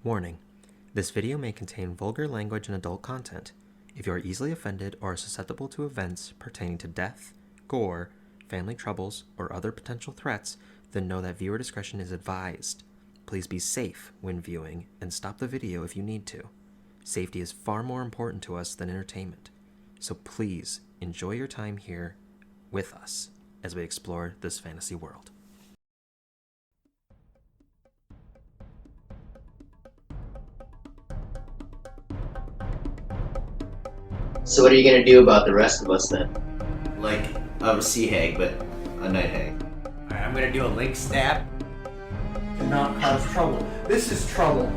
Warning: this video may contain vulgar language and adult content. If you are easily offended or are susceptible to events pertaining to death, gore, family troubles, or other potential threats, then know that viewer discretion is advised. Please be safe when viewing and stop the video if you need to. Safety is far more important to us than entertainment, so please enjoy your time here with us as we explore this fantasy world. So what are you gonna do about the rest of us then? Like a sea hag, but a night hag. Alright, I'm gonna do a link stab. Do not cause trouble. This is trouble.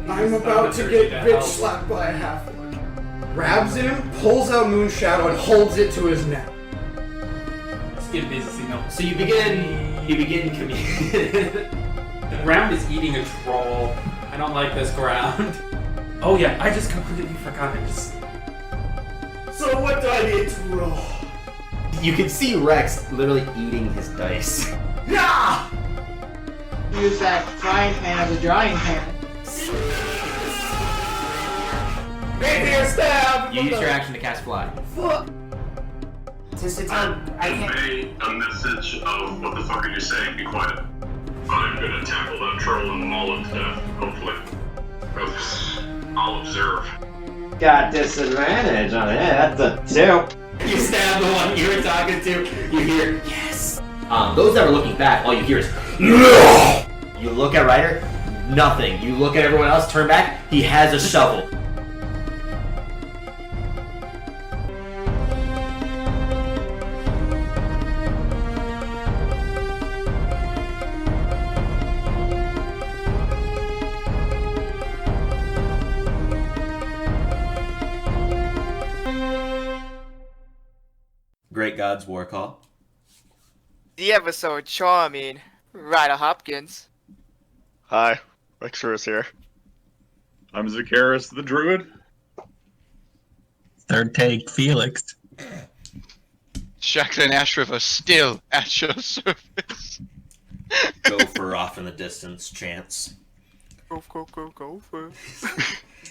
I'm about to get bitch slapped by a halfling. Grabs him, pulls out Moonshadow, and holds it to his neck. Let's give Biz a signal. So you begin communicating. The ground is eating a troll. I don't like this ground. Oh yeah, I just completely forgot. So what do I need to roll? You can see Rex literally eating his dice. Yeah! Use that frying pan as a drying pan. Rapier stab! You use your action to cast fly. Fuck! I can't. Convey a message of what the fuck are you saying? Be quiet. I'm gonna tackle that troll and maul it to death, hopefully. I'll observe. Got disadvantage on it. That's a 2. You stab the one you were talking to. You hear yes. Those that are looking back, all you hear is no. You look at Ryder, nothing. You look at everyone else, turn back. He has a shovel. Great God's War Call. The episode charming. Ryder Hopkins. Hi, Rexer is here. I'm Zacchaeus the Druid. Third take, Felix. Shaxx and Ashriva still at your service. Gopher off in the distance, Chance. Go for.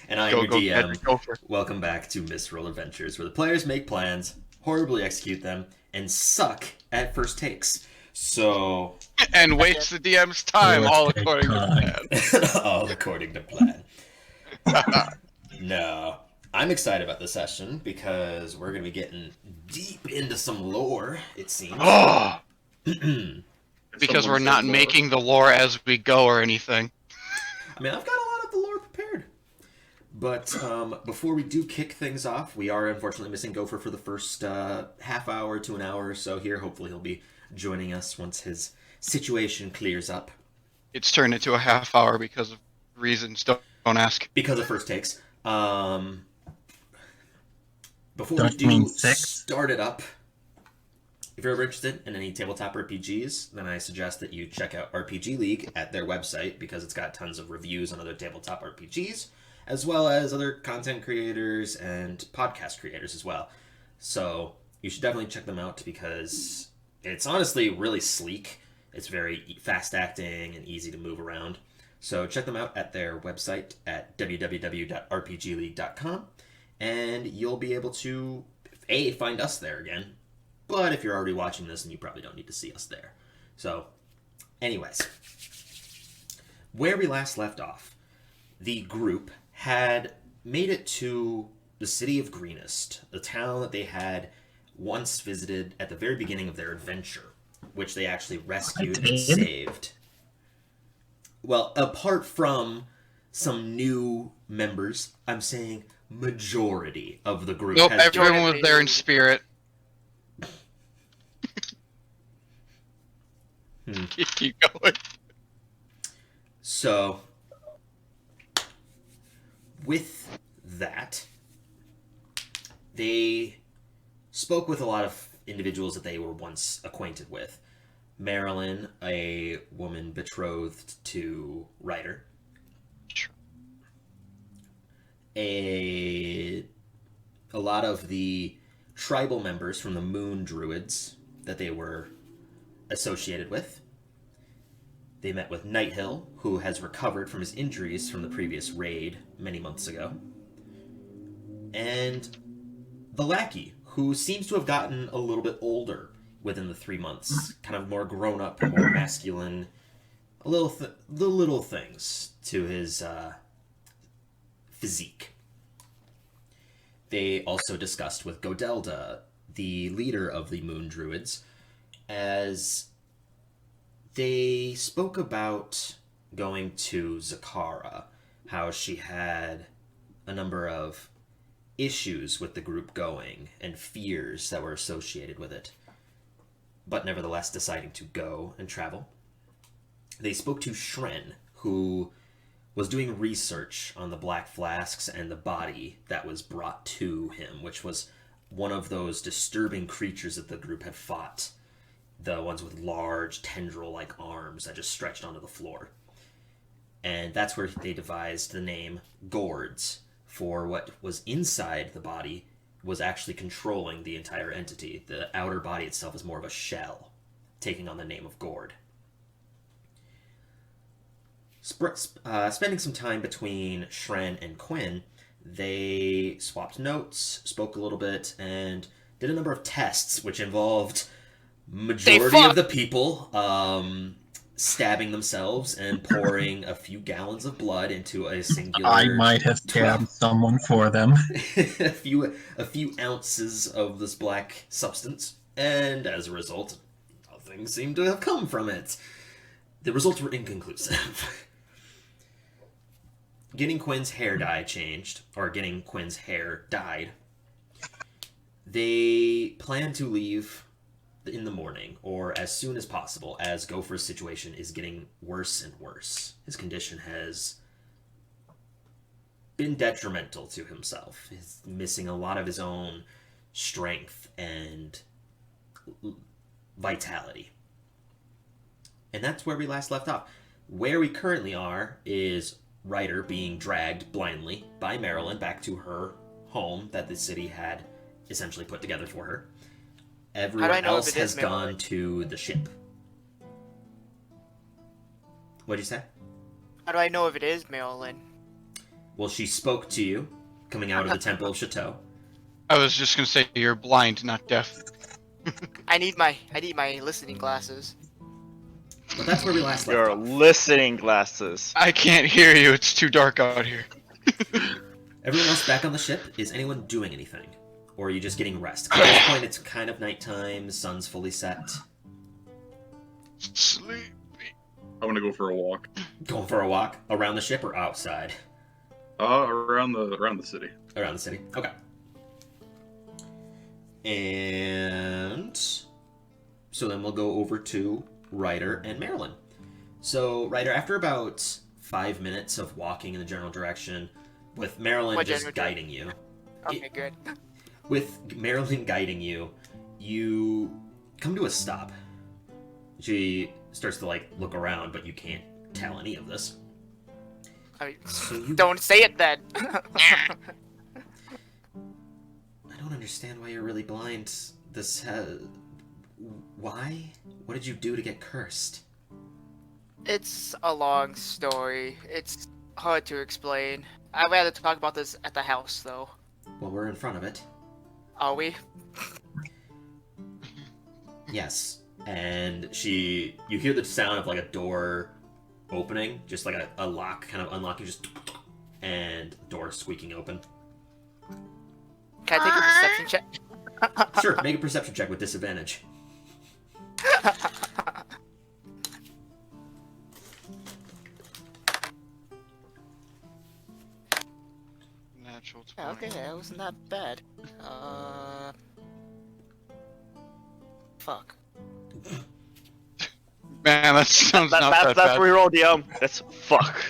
And I'm your DM. Welcome back to Misroll Adventures, where the players make plans, horribly execute them, and suck at first takes. So... And waste the DM's time, all according to plan. All according to plan. No. I'm excited about this session, because we're going to be getting deep into some lore, it seems. Oh! Because we're not making the lore as we go or anything. I mean, I've got a lot of the lore prepared. But before we do kick things off, we are unfortunately missing Gopher for the first half hour to an hour or so here. Hopefully he'll be joining us once his situation clears up. It's turned into a half hour because of reasons. Don't ask. Because of first takes. Before we do start it up, if you're ever interested in any tabletop RPGs, then I suggest that you check out RPGLeague at their website, because it's got tons of reviews on other tabletop RPGs, as well as other content creators and podcast creators as well. So you should definitely check them out, because it's honestly really sleek. It's very fast-acting and easy to move around. So check them out at their website at www.rpgleague.com, and you'll be able to, A, find us there again, but if you're already watching this, then you probably don't need to see us there. So, anyways, where we last left off, the group had made it to the city of Greenest, the town that they had once visited at the very beginning of their adventure, which they actually rescued and saved. Well, apart from some new members, I'm saying majority of the group. Nope, everyone was there in spirit. Keep going. So, with that, they spoke with a lot of individuals that they were once acquainted with. Marilyn, a woman betrothed to Ryder. Sure. A lot of the tribal members from the Moon Druids that they were associated with. They met with Nighthill, who has recovered from his injuries from the previous raid many months ago. And the lackey, who seems to have gotten a little bit older within the 3 months. Kind of more grown up, more masculine. The little things to his physique. They also discussed with Godelda, the leader of the Moon Druids, as they spoke about going to Zakara, how she had a number of issues with the group going and fears that were associated with it, but nevertheless deciding to go and travel. They spoke to Shren, who was doing research on the Black Flasks and the body that was brought to him, which was one of those disturbing creatures that the group had fought. The ones with large tendril-like arms that just stretched onto the floor. And that's where they devised the name Gourds, for what was inside the body was actually controlling the entire entity. The outer body itself is more of a shell, taking on the name of Gourd. Spending some time between Shren and Quinn, they swapped notes, spoke a little bit, and did a number of tests, which involved majority of the people stabbing themselves and pouring a few gallons of blood into a singular... I might have stabbed someone for them. a few ounces of this black substance, and as a result, nothing seemed to have come from it. The results were inconclusive. Getting Quinn's hair dye changed, or getting Quinn's hair dyed, they plan to leave in the morning, or as soon as possible, as Gopher's situation is getting worse and worse. His condition has been detrimental to himself. He's missing a lot of his own strength and vitality. And that's where we last left off. Where we currently are is Ryder being dragged blindly by Marilyn back to her home that the city had essentially put together for her. Everyone else has gone to the ship. What'd you say? How do I know if it is Marilyn? Well, she spoke to you, coming out of the Temple of Chateau. I was just gonna say you're blind, not deaf. I need my listening glasses. But that's where we last left Your off. listening glasses. I can't hear you, it's too dark out here. Everyone else back on the ship? Is anyone doing anything? Or are you just getting rest? At this point, it's kind of nighttime, the sun's fully set. Sleepy. I want to go for a walk. Going for a walk? Around the ship or outside? Around the city. Around the city. Okay. And so then we'll go over to Ryder and Marilyn. So, Ryder, after about 5 minutes of walking in the general direction, with Marilyn just guiding you. Okay, good. With Marilyn guiding you, you come to a stop. She starts to, look around, but you can't tell any of this. Don't say it then. I don't understand why you're really blind. Why? What did you do to get cursed? It's a long story. It's hard to explain. I'd rather talk about this at the house, though. Well, we're in front of it. Are we? Yes. And you hear the sound of a door opening, just like a lock kind of unlocking, just and door squeaking open. Can I take a perception check? Sure, make a perception check with disadvantage. Natural 20. Yeah, okay, that wasn't that bad. Fuck. Man, that sounds not that bad. That's reroll the That's fuck.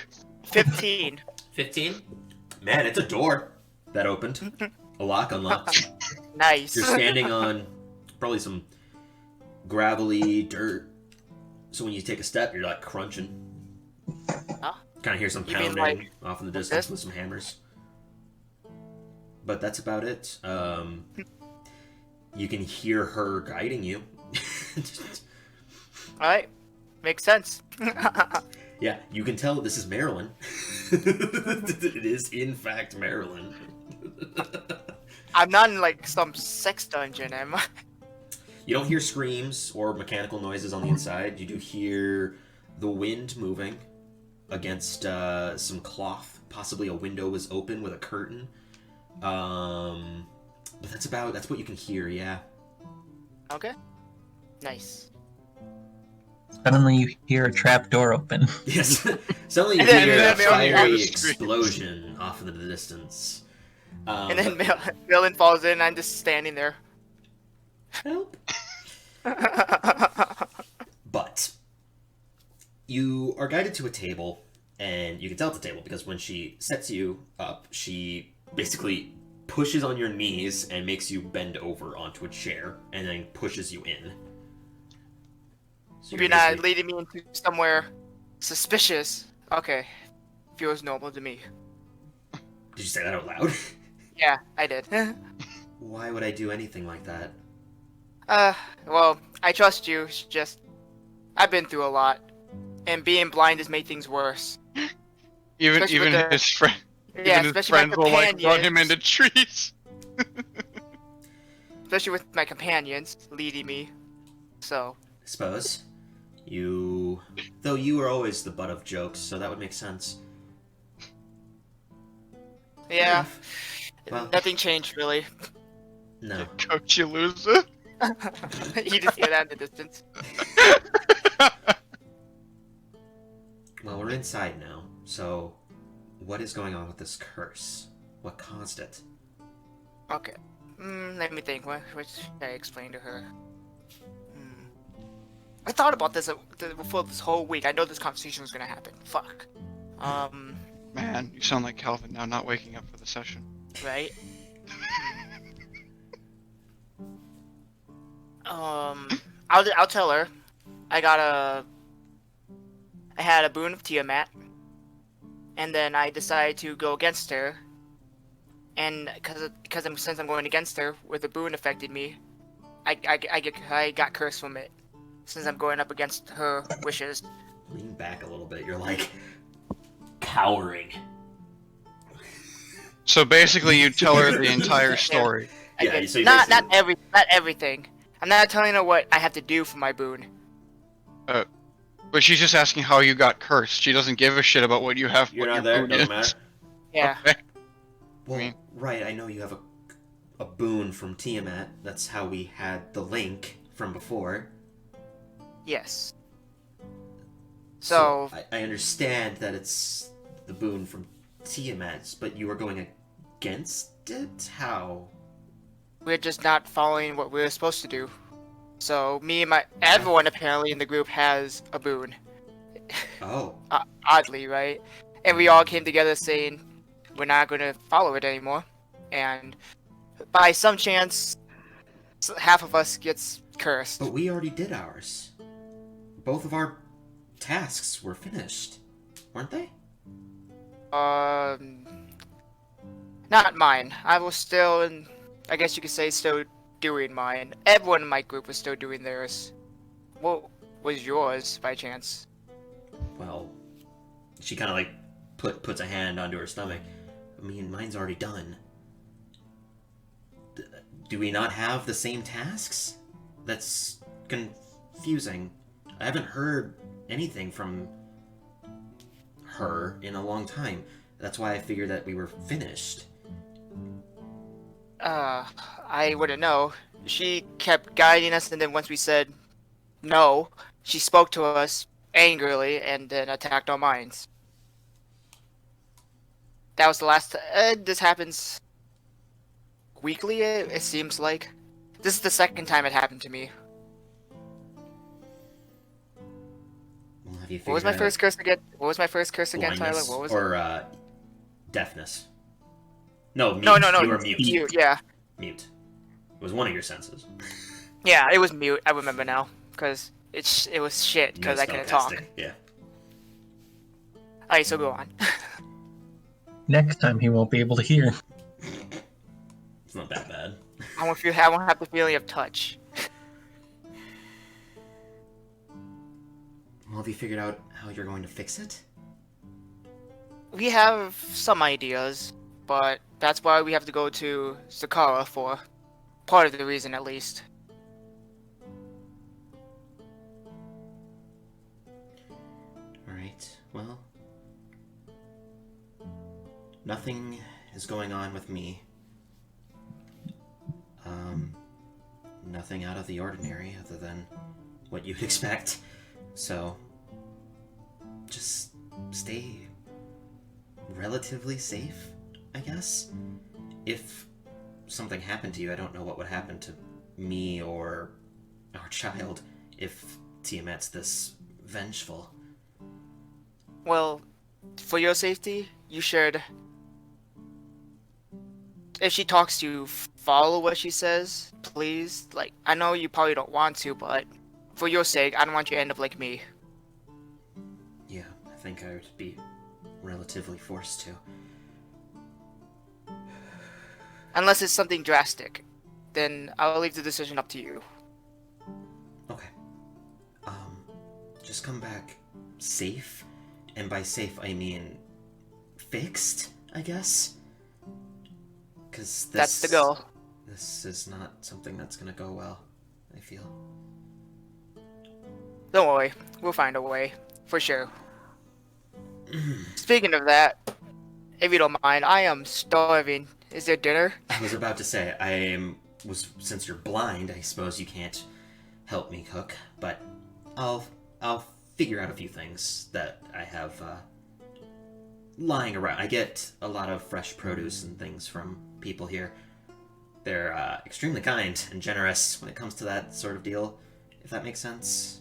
15. 15? Man, it's a door that opened. A lock unlocked. Nice. You're standing on probably some gravelly dirt. So when you take a step, you're crunching. Huh? Kind of hear some You mean pounding off in the distance this? with some hammers. But that's about it. You can hear her guiding you. Alright. Makes sense. Yeah, you can tell this is Maryland. It is, in fact, Maryland. I'm not in like some sex dungeon, am I? You don't hear screams or mechanical noises on the inside. You do hear the wind moving against some cloth. Possibly a window was open with a curtain. But that's what you can hear, yeah. Okay. Nice. Suddenly you hear a trap door open. Yes. Suddenly you And then- hear a and then- fiery explosion off in the distance. And then Villain falls in and I'm just standing there. Help. But you are guided to a table, and you can tell at the table because when she sets you up, she basically pushes on your knees and makes you bend over onto a chair, and then pushes you in. So You're not leading me into somewhere suspicious. Okay. Feels normal to me. Did you say that out loud? Yeah, I did. Why would I do anything like that? Well, I trust you. It's just, I've been through a lot, and being blind has made things worse. Even Especially with the- his friend, Yeah, even his especially my friends will like run him companions. into trees. Especially with my companions leading me. So, I suppose. Though you were always the butt of jokes, so that would make sense. yeah. Well, Nothing changed, really. no. Coach, you loser. You just hear that in the distance. Well, we're inside now, so what is going on with this curse? What caused it? Okay. Let me think. What should I explain to her? I thought about this before this whole week. I know this conversation was gonna happen. Fuck. Man, you sound like Calvin now, not waking up for the session. Right? I'll tell her. I had a boon of Tiamat, and then I decided to go against her. And since I'm going against her, where the boon affected me, I got cursed from it. Since I'm going up against her wishes. Lean back a little bit. You're like cowering. So basically, you tell her the entire story. Yeah, so you not basically- not everything. I'm not telling her what I have to do for my boon. But she's just asking how you got cursed. She doesn't give a shit about what you have. You're what not your there. boon Doesn't is. matter. Yeah. Okay. Well, right. I know you have a boon from Tiamat. That's how we had the link from before. Yes. So I understand that it's the boon from Tiamat, but you were going against it? How? we're just not following what we were supposed to do. So me and everyone apparently in the group has a boon. Oh. Oddly, right? And we all came together saying we're not going to follow it anymore. And by some chance, half of us gets cursed. But we already did ours. Both of our tasks were finished, weren't they? Not mine. I was still in, I guess you could say, still doing mine. Everyone in my group was still doing theirs. What was yours, by chance? Well, she kind of like puts a hand onto her stomach. I mean, mine's already done. Do we not have the same tasks? That's confusing. I haven't heard anything from her in a long time. That's why I figured that we were finished. I wouldn't know. She kept guiding us, and then once we said no, she spoke to us angrily and then attacked our minds. That was the last. This happens weekly. It seems like. This is the second time it happened to me. Well, have you What was my first curse again? What was my first curse again, Tyler? Blindness What was or it? deafness? No, mute. No. You were mute. Mute, yeah. Mute. It was one of your senses. Yeah, it was mute. I remember now, because it was shit because No I couldn't talk. spellcasting, Yeah. Alright, so go on. Next time he won't be able to hear. It's not that bad. I won't have the feeling of touch. Well, have you figured out how you're going to fix it? We have some ideas, but that's why we have to go to Sakara for. Part of the reason, at least. Alright, well... Nothing is going on with me. Nothing out of the ordinary other than what you'd expect. So, just stay relatively safe, I guess. If something happened to you, I don't know what would happen to me or our child if Tiamat's this vengeful. Well, for your safety, you should... If she talks to you, follow what she says, please. Like, I know you probably don't want to, but for your sake, I don't want you to end up like me. Yeah, I think I would be relatively forced to. Unless it's something drastic, then I'll leave the decision up to you. Okay. Just come back safe, and by safe I mean fixed, I guess? Because that's the goal. This is not something that's gonna go well, I feel. Don't worry, we'll find a way, for sure. Speaking of that, if you don't mind, I am starving. Is there dinner? I was about to say, since you're blind, I suppose you can't help me cook, but I'll figure out a few things that I have lying around. I get a lot of fresh produce and things from people here. They're extremely kind and generous when it comes to that sort of deal, if that makes sense.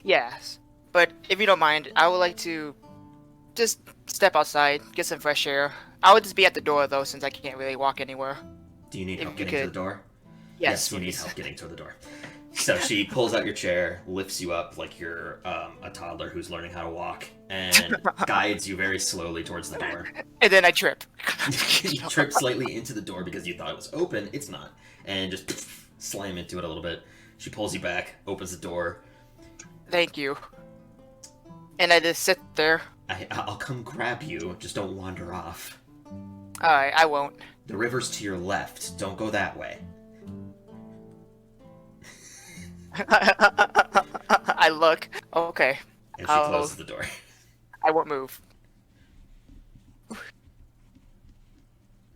Yes, but if you don't mind, I would like to just step outside, get some fresh air. I would just be at the door though, since I can't really walk anywhere. Do you need help getting to the door? Yes, you need help getting to the door. So she pulls out your chair, lifts you up like you're a toddler who's learning how to walk, and guides you very slowly towards the door. And then I trip. You trip slightly into the door because you thought it was open. It's not. And just slam into it a little bit. She pulls you back, opens the door. Thank you. And I just sit there. I'll come grab you. Just don't wander off. Alright, I won't. The river's to your left. Don't go that way. I look. Okay. And she closes the door. I won't move.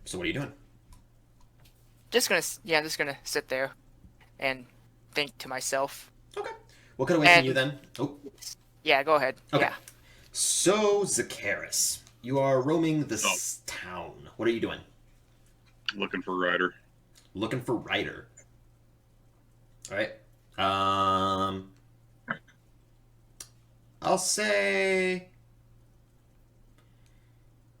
So what are you doing? I'm just gonna sit there and think to myself. Okay. What can I wait from you then? Oh. Yeah, go ahead. Okay. Yeah. So, Zacharis, you are roaming this town. What are you doing? Looking for Ryder. Looking for Ryder. Alright. I'll say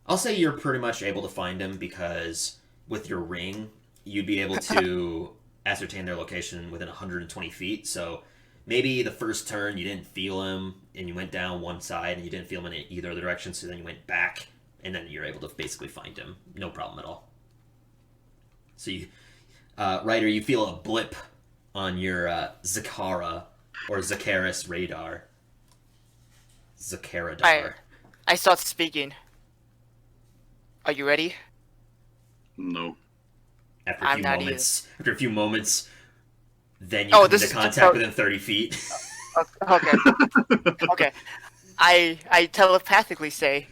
you're pretty much able to find him because with your ring, you'd be able to ascertain their location within 120 feet. So maybe the first turn you didn't feel him and you went down one side and you didn't feel him in either of the directions. So then you went back and then you're able to basically find him. No problem at all. So you, Ryder, you feel a blip on your Zakara or Zacharis radar. Zakaradar. I start speaking. Are you ready? No. After a few moments, then you come into contact within 30 feet. Okay. Okay. I telepathically say,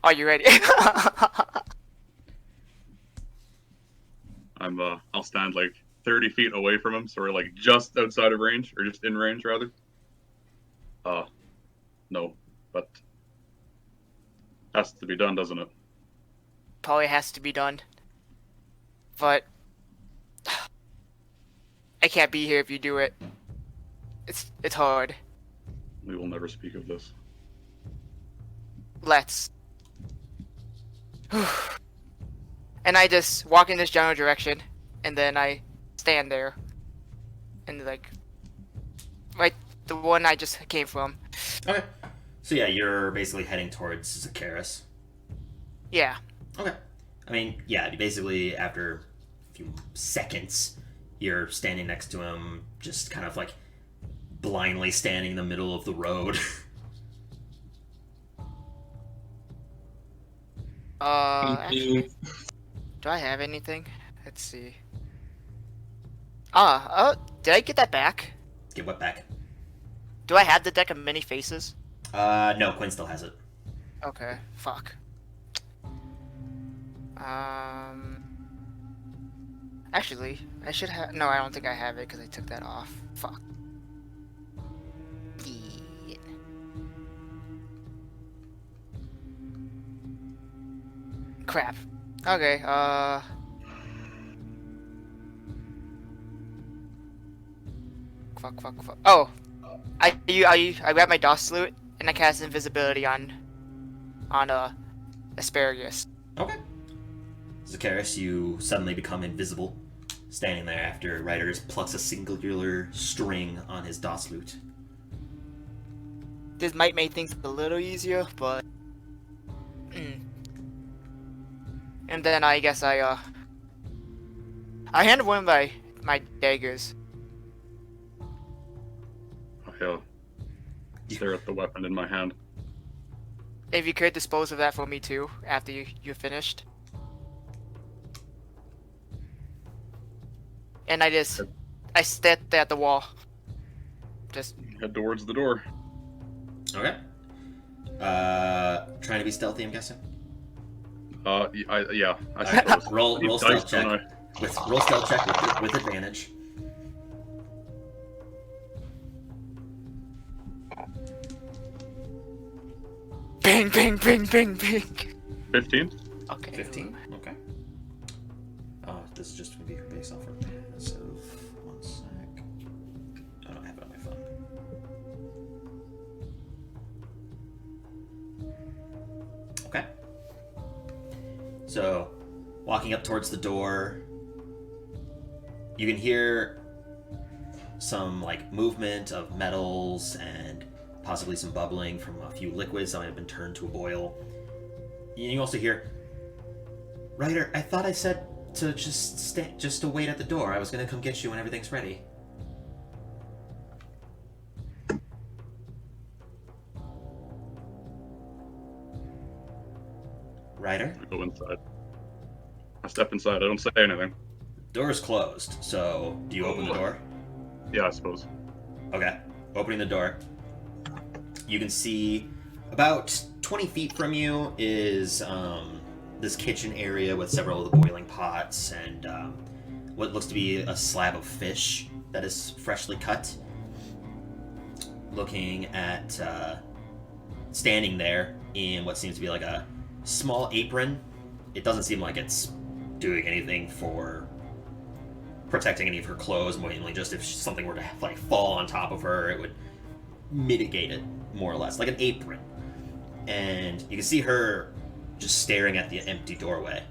"Are you ready?" I'll stand like 30 feet away from him, so we're like just outside of range, or just in range rather. No, but has to be done, doesn't it? Probably has to be done. But I can't be here if you do it. It's hard. We will never speak of this. Let's. And I just walk in this general direction, and then I stand there, and like, right, the one I just came from. Okay. So yeah, you're basically heading towards Zacharis. Yeah. Okay. I mean, yeah, basically after a few seconds, you're standing next to him, just kind of like blindly standing in the middle of the road. Actually, do I have anything? Let's see. Did I get that back? Get what back? Do I have the deck of many faces? No, Quinn still has it. Okay, fuck. Actually, I should have. No, I don't think I have it because I took that off. Fuck. Yeah. Crap. Okay. Fuck. Oh, I grab my DOS salute and I cast invisibility on asparagus. Okay. Zacharias, you suddenly become invisible, standing there after Ryder plucks a singular string on his DOS lute. This might make things a little easier, but... And then I guess I handed one of my daggers. Yeah. Stare at the weapon in my hand. If you could dispose of that for me too, after you're finished. And I stepped at the wall. Just head towards the door. Okay. Trying to be stealthy, I'm guessing. Yeah. I suppose. roll stealth check. Roll stealth check with advantage. Bing. 15. Okay. 15. Okay. This is just going to be based off of passive. 1 sec. I don't have it on my phone. Okay. So, walking up towards the door, you can hear some movement of metals and possibly some bubbling from a few liquids that might have been turned to a boil. You also hear, Ryder, I thought I said to just to wait at the door. I was gonna come get you when everything's ready. Ryder? I go inside. I step inside. I don't say anything. Door's closed, so do you open the door? Yeah, I suppose. Okay. Opening the door. You can see about 20 feet from you is this kitchen area with several of the boiling pots and what looks to be a slab of fish that is freshly cut. Looking at standing there in what seems to be like a small apron. It doesn't seem like it's doing anything for protecting any of her clothes, mainly just if something were to fall on top of her, it would mitigate it, more or less, like an apron. And you can see her just staring at the empty doorway.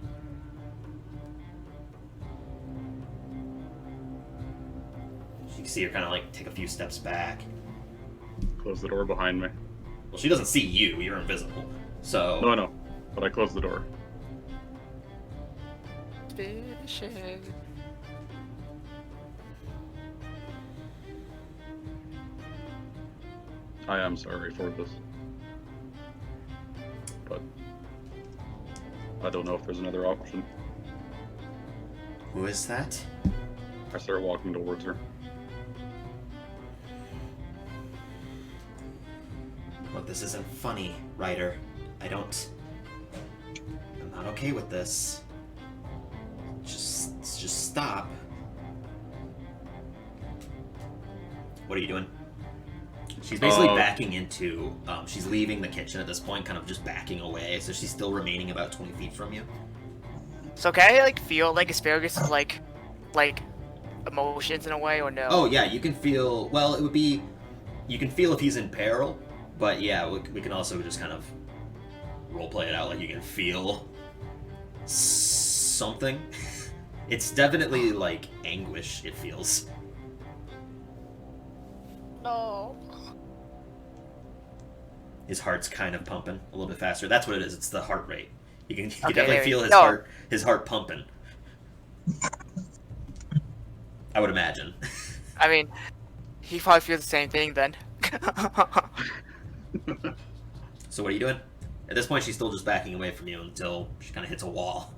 You can see her kind of take a few steps back. Close the door behind me. Well, she doesn't see you, you're invisible. So... No, but I close the door. I am sorry for this. But I don't know if there's another option. Who is that? I start walking towards her. Look, this isn't funny, Ryder. I'm not okay with this. Just stop. What are you doing? She's basically backing into, she's leaving the kitchen at this point, kind of just backing away, so she's still remaining about 20 feet from you. So can I feel asparagus is like emotions in a way, or no? Oh yeah, you can feel, well, it would be, you can feel if he's in peril, but yeah, we can also just kind of roleplay it out, like you can feel something. It's definitely anguish, it feels. No. His heart's kind of pumping a little bit faster. That's what it is. It's the heart rate. You can Okay, definitely feel his heart pumping. I would imagine. I mean, he probably feels the same thing then. So what are you doing? At this point, she's still just backing away from you until she kind of hits a wall.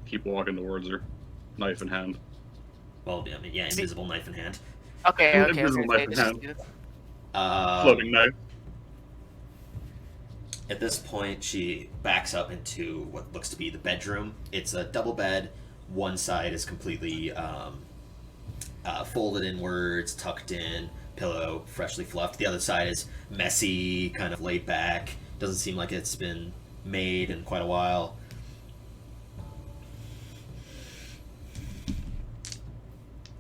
Keep walking towards her, knife in hand. Well, I mean, yeah, invisible knife in hand. Okay. Invisible knife in hand. Uh, Floating knife. At this point, she backs up into what looks to be the bedroom. It's a double bed. One side is completely folded inwards, tucked in, pillow freshly fluffed. The other side is messy, kind of laid back. Doesn't seem like it's been made in quite a while.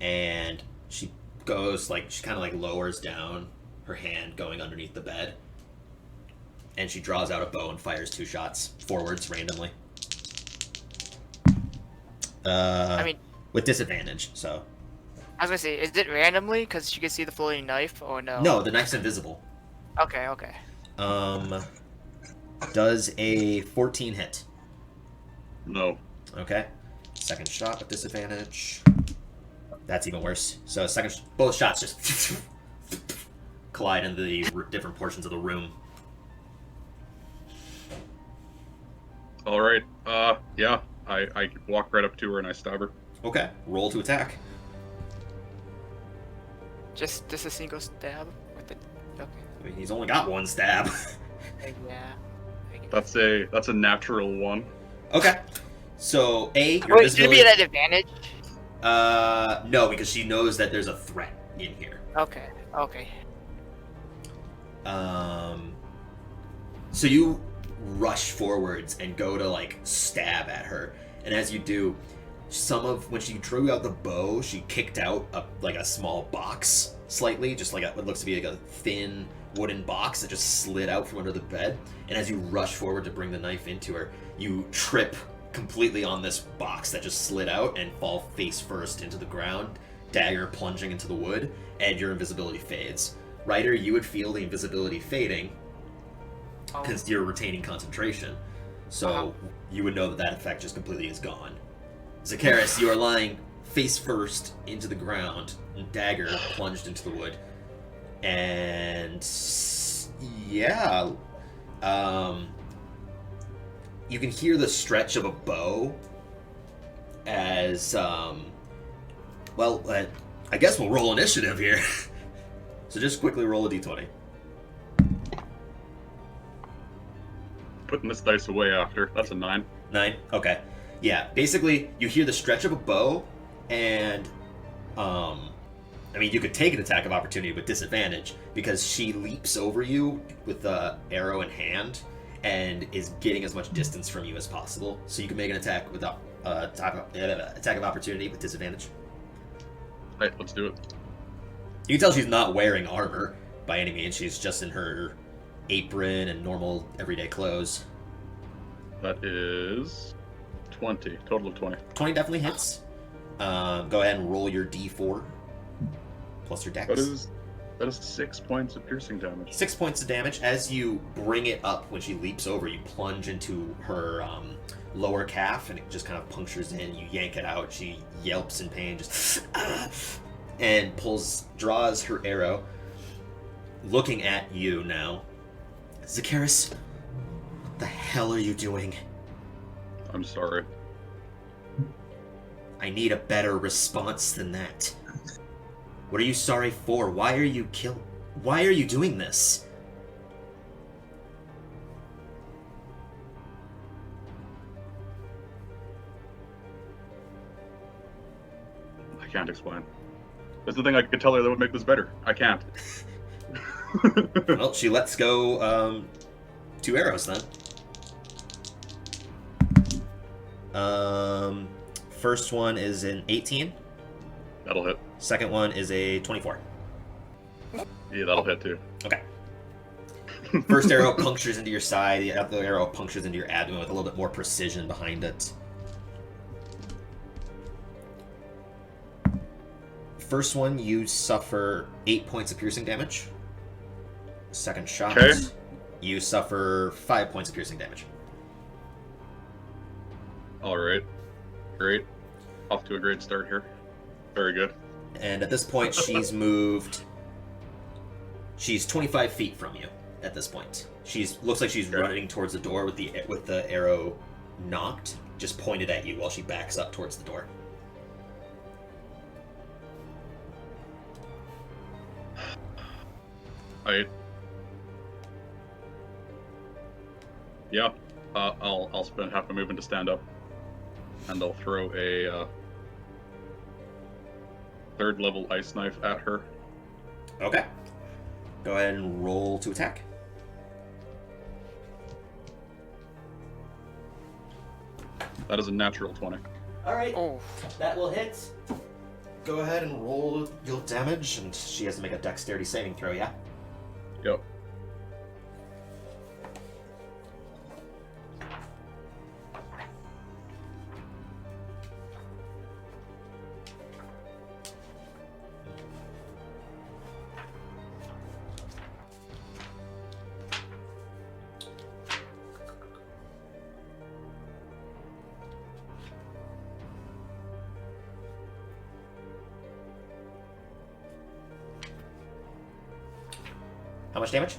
And she goes, like, she kind of like lowers down her hand going underneath the bed. And she draws out a bow and fires 2 shots forwards randomly. I mean, with disadvantage, so. I was gonna say, is it randomly because you can see the floating knife, or no? No, the knife's invisible. Okay. Does a 14 hit? No. Okay. Second shot with disadvantage. That's even worse. So both shots just collide into the different portions of the room. All right. Yeah. I walk right up to her and I stab her. Okay. Roll to attack. Just a single stab with it. Okay. I mean, he's only got 1 stab. Yeah. That's a natural 1. Okay. So your Wait, should it visibility. be at advantage? No, because she knows that there's a threat in here. Okay. So you rush forwards and go to like stab at her, and as you do, when she drew out the bow, she kicked out a small box slightly, just like what looks to be like a thin wooden box that just slid out from under the bed. And as you rush forward to bring the knife into her, you trip completely on this box that just slid out and fall face first into the ground, dagger plunging into the wood, and your invisibility fades. Ryder, you would feel the invisibility fading because you're retaining concentration, so you would know that effect just completely is gone. Zakaris, you are lying face first into the ground, dagger plunged into the wood, and yeah, you can hear the stretch of a bow as, I guess we'll roll initiative here. So just quickly roll a d20. Putting this dice away after. That's a 9. 9? Okay. Yeah, basically, you hear the stretch of a bow, and, you could take an attack of opportunity with disadvantage, because she leaps over you with the arrow in hand, and is getting as much distance from you as possible. So you can make an attack with attack of opportunity with disadvantage. Alright, let's do it. You can tell she's not wearing armor by any means. She's just in her apron and normal everyday clothes. That is 20. Total of 20. 20 definitely hits. Go ahead and roll your d4 plus your dex. That is 6 points of piercing damage. 6 points of damage. As you bring it up when she leaps over, you plunge into her lower calf, and it just kind of punctures in. You yank it out. She yelps in pain, just and draws her arrow, looking at you now. Zakaris, what the hell are you doing? I'm sorry. I need a better response than that. What are you sorry for? Why are you doing this? I can't explain. That's the thing I could tell her that would make this better. I can't. Well, she lets go 2 arrows then. First one is an 18. That'll hit. Second one is a 24. Yeah, that'll hit too. Okay. First arrow punctures into your side, the other arrow punctures into your abdomen with a little bit more precision behind it. First one, you suffer 8 points of piercing damage. Second shot, you suffer 5 points of piercing damage. Alright. Great. Off to a great start here. Very good. And at this point, she's 25 feet from you at this point. looks like she's running towards the door with the arrow knocked, just pointed at you while she backs up towards the door. Yeah, I'll spend half a movement to stand up, and I'll throw a 3rd level ice knife at her. Okay. Go ahead and roll to attack. That is a natural 20. Alright, that will hit. Go ahead and roll your damage, and she has to make a dexterity saving throw, yeah? Yep. How much damage?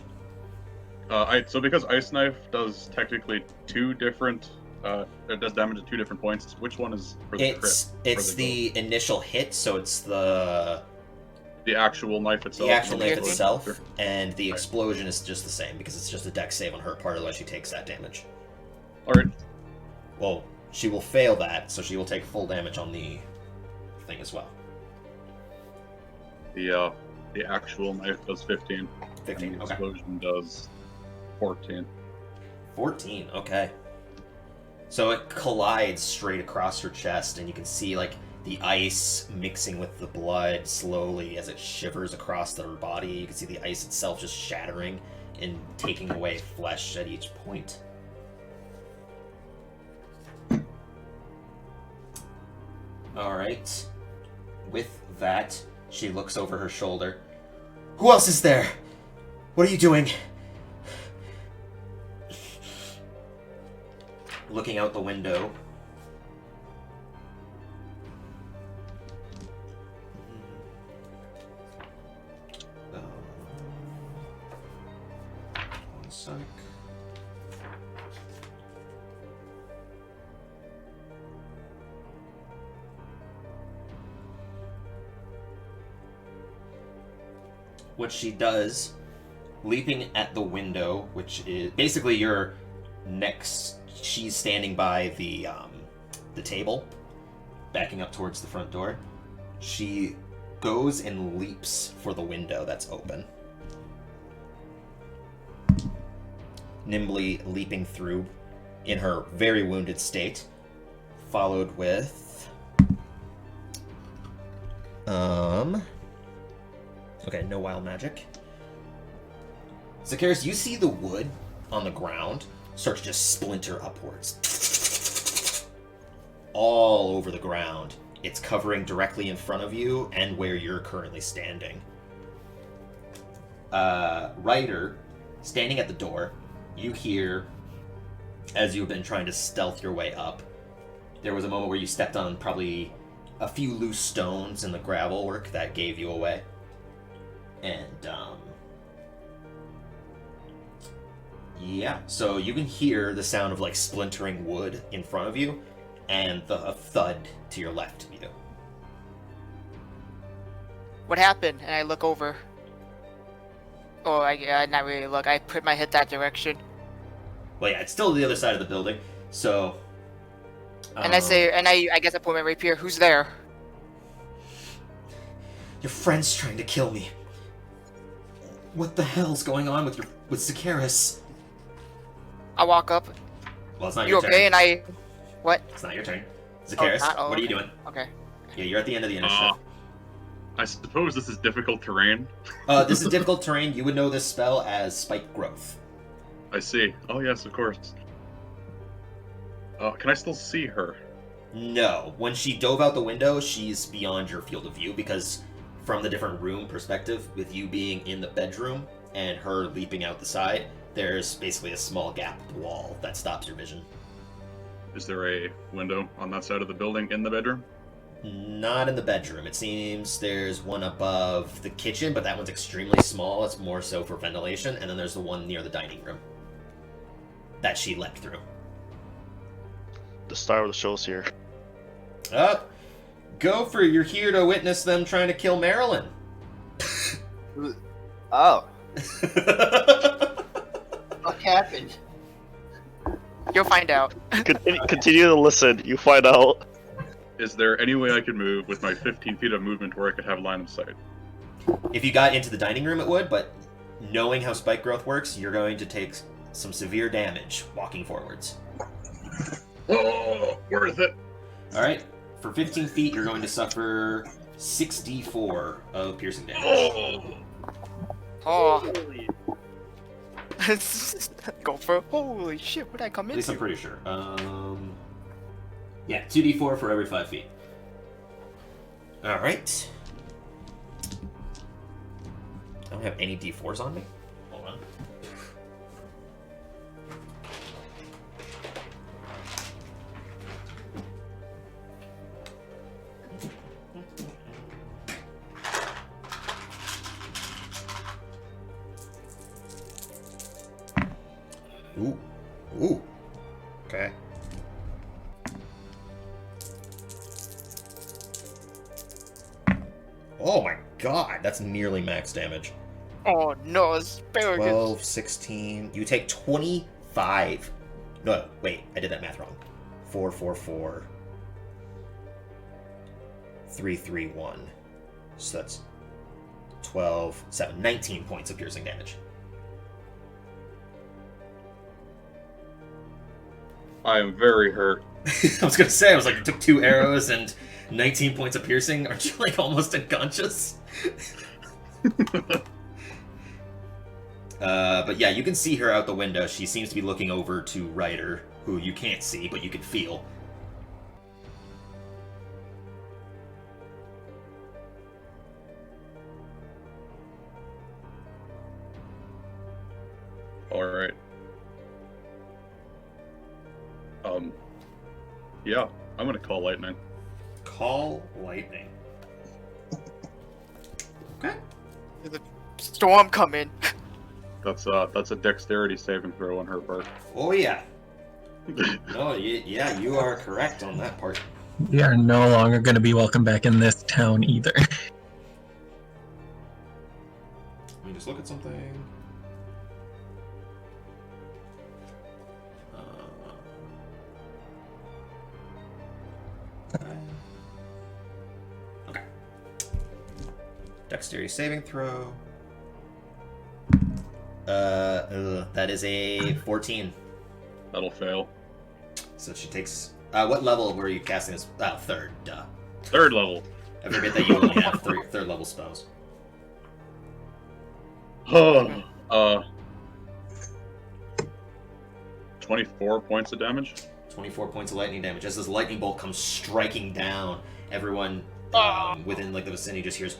So because Ice Knife does technically 2 different, it does damage at 2 different points. Which one is for the crit? It's the initial hit, so it's the actual knife itself. The actual knife itself, and the explosion is just the same because it's just a dex save on her part, otherwise she takes that damage. Alright. Well, she will fail that, so she will take full damage on the thing as well. The actual knife does 15. 15, and the okay. explosion does 14. 14, okay. So it collides straight across her chest, and you can see like the ice mixing with the blood slowly as it shivers across her body. You can see the ice itself just shattering and taking away flesh at each point. Alright. With that, she looks over her shoulder. Who else is there? What are you doing? Looking out the window. One sec. What she does, leaping at the window, which is basically your next. She's standing by the table, backing up towards the front door. She goes and leaps for the window that's open, nimbly leaping through in her very wounded state, followed with okay, no wild magic. Zacchaeus, you see the wood on the ground start to just splinter upwards. All over the ground. It's covering directly in front of you and where you're currently standing. Ryder, standing at the door, you hear, as you've been trying to stealth your way up, there was a moment where you stepped on probably a few loose stones in the gravel work that gave you away. And, yeah, so you can hear the sound of, like, splintering wood in front of you, and a thud to your left of you. What happened? And I look over. Oh, I not really look. I put my head that direction. Well, yeah, it's still the other side of the building, so... And I say, I guess I point my rapier. Who's there? Your friend's trying to kill me. What the hell's going on with Zacchaeus? I walk up. Well, it's not you your okay? turn. And what? It's not your turn. Zacchaeus, what are you doing? Okay. Yeah, you're at the end of the initiative. I suppose this is difficult terrain. This is difficult terrain. You would know this spell as Spike Growth. I see. Oh, yes, of course. Can I still see her? No. When she dove out the window, she's beyond your field of view because from the different room perspective, with you being in the bedroom and her leaping out the side, there's basically a small gap in the wall that stops your vision. Is there a window on that side of the building in the bedroom? Not in the bedroom. It seems there's one above the kitchen, but that one's extremely small. It's more so for ventilation. And then there's the one near the dining room. that she leapt through. The star of the show's here. Gopher, you're here to witness them trying to kill Marilyn. Oh. What happened? You'll find out. Continue to listen. You find out. Is there any way I can move with my 15 feet of movement where I could have line of sight? If you got into the dining room, it would, but knowing how spike growth works, you're going to take some severe damage walking forwards. Oh, worth it. Alright, for 15 feet, you're going to suffer 64 of piercing damage. Oh. Go for holy shit! What did I come At into? least I'm pretty sure. Yeah, 2d4 for every 5 feet. Alright. I don't have any d4s on me. Hold on. Ooh. Ooh. Okay. Oh my god, that's nearly max damage. Oh no, asparagus. 12, 16. You take 25. No, wait, I did that math wrong. 4, 4, 4. 3, 3, 1. So that's 12, 7, 19 points of piercing damage. I am very hurt. I was gonna say, I was like, you took 2 arrows and 19 points of piercing. Aren't you like almost unconscious? But yeah, you can see her out the window. She seems to be looking over to Ryder, who you can't see, but you can feel. Alright. Yeah, I'm gonna call lightning. Call lightning. Okay. There's a storm coming. That's a dexterity saving throw on her part. Oh yeah. Oh yeah, you are correct on that part. We are no longer going to be welcome back in this town either. Let me just look at something. Okay. Dexterity saving throw. That is a 14. That'll fail. So she takes. What level were you casting this? Third. Duh. Third level. I forget that you only have third level spells. 24 points of damage. 24 points of lightning damage. As this lightning bolt comes striking down, everyone within like the vicinity just hears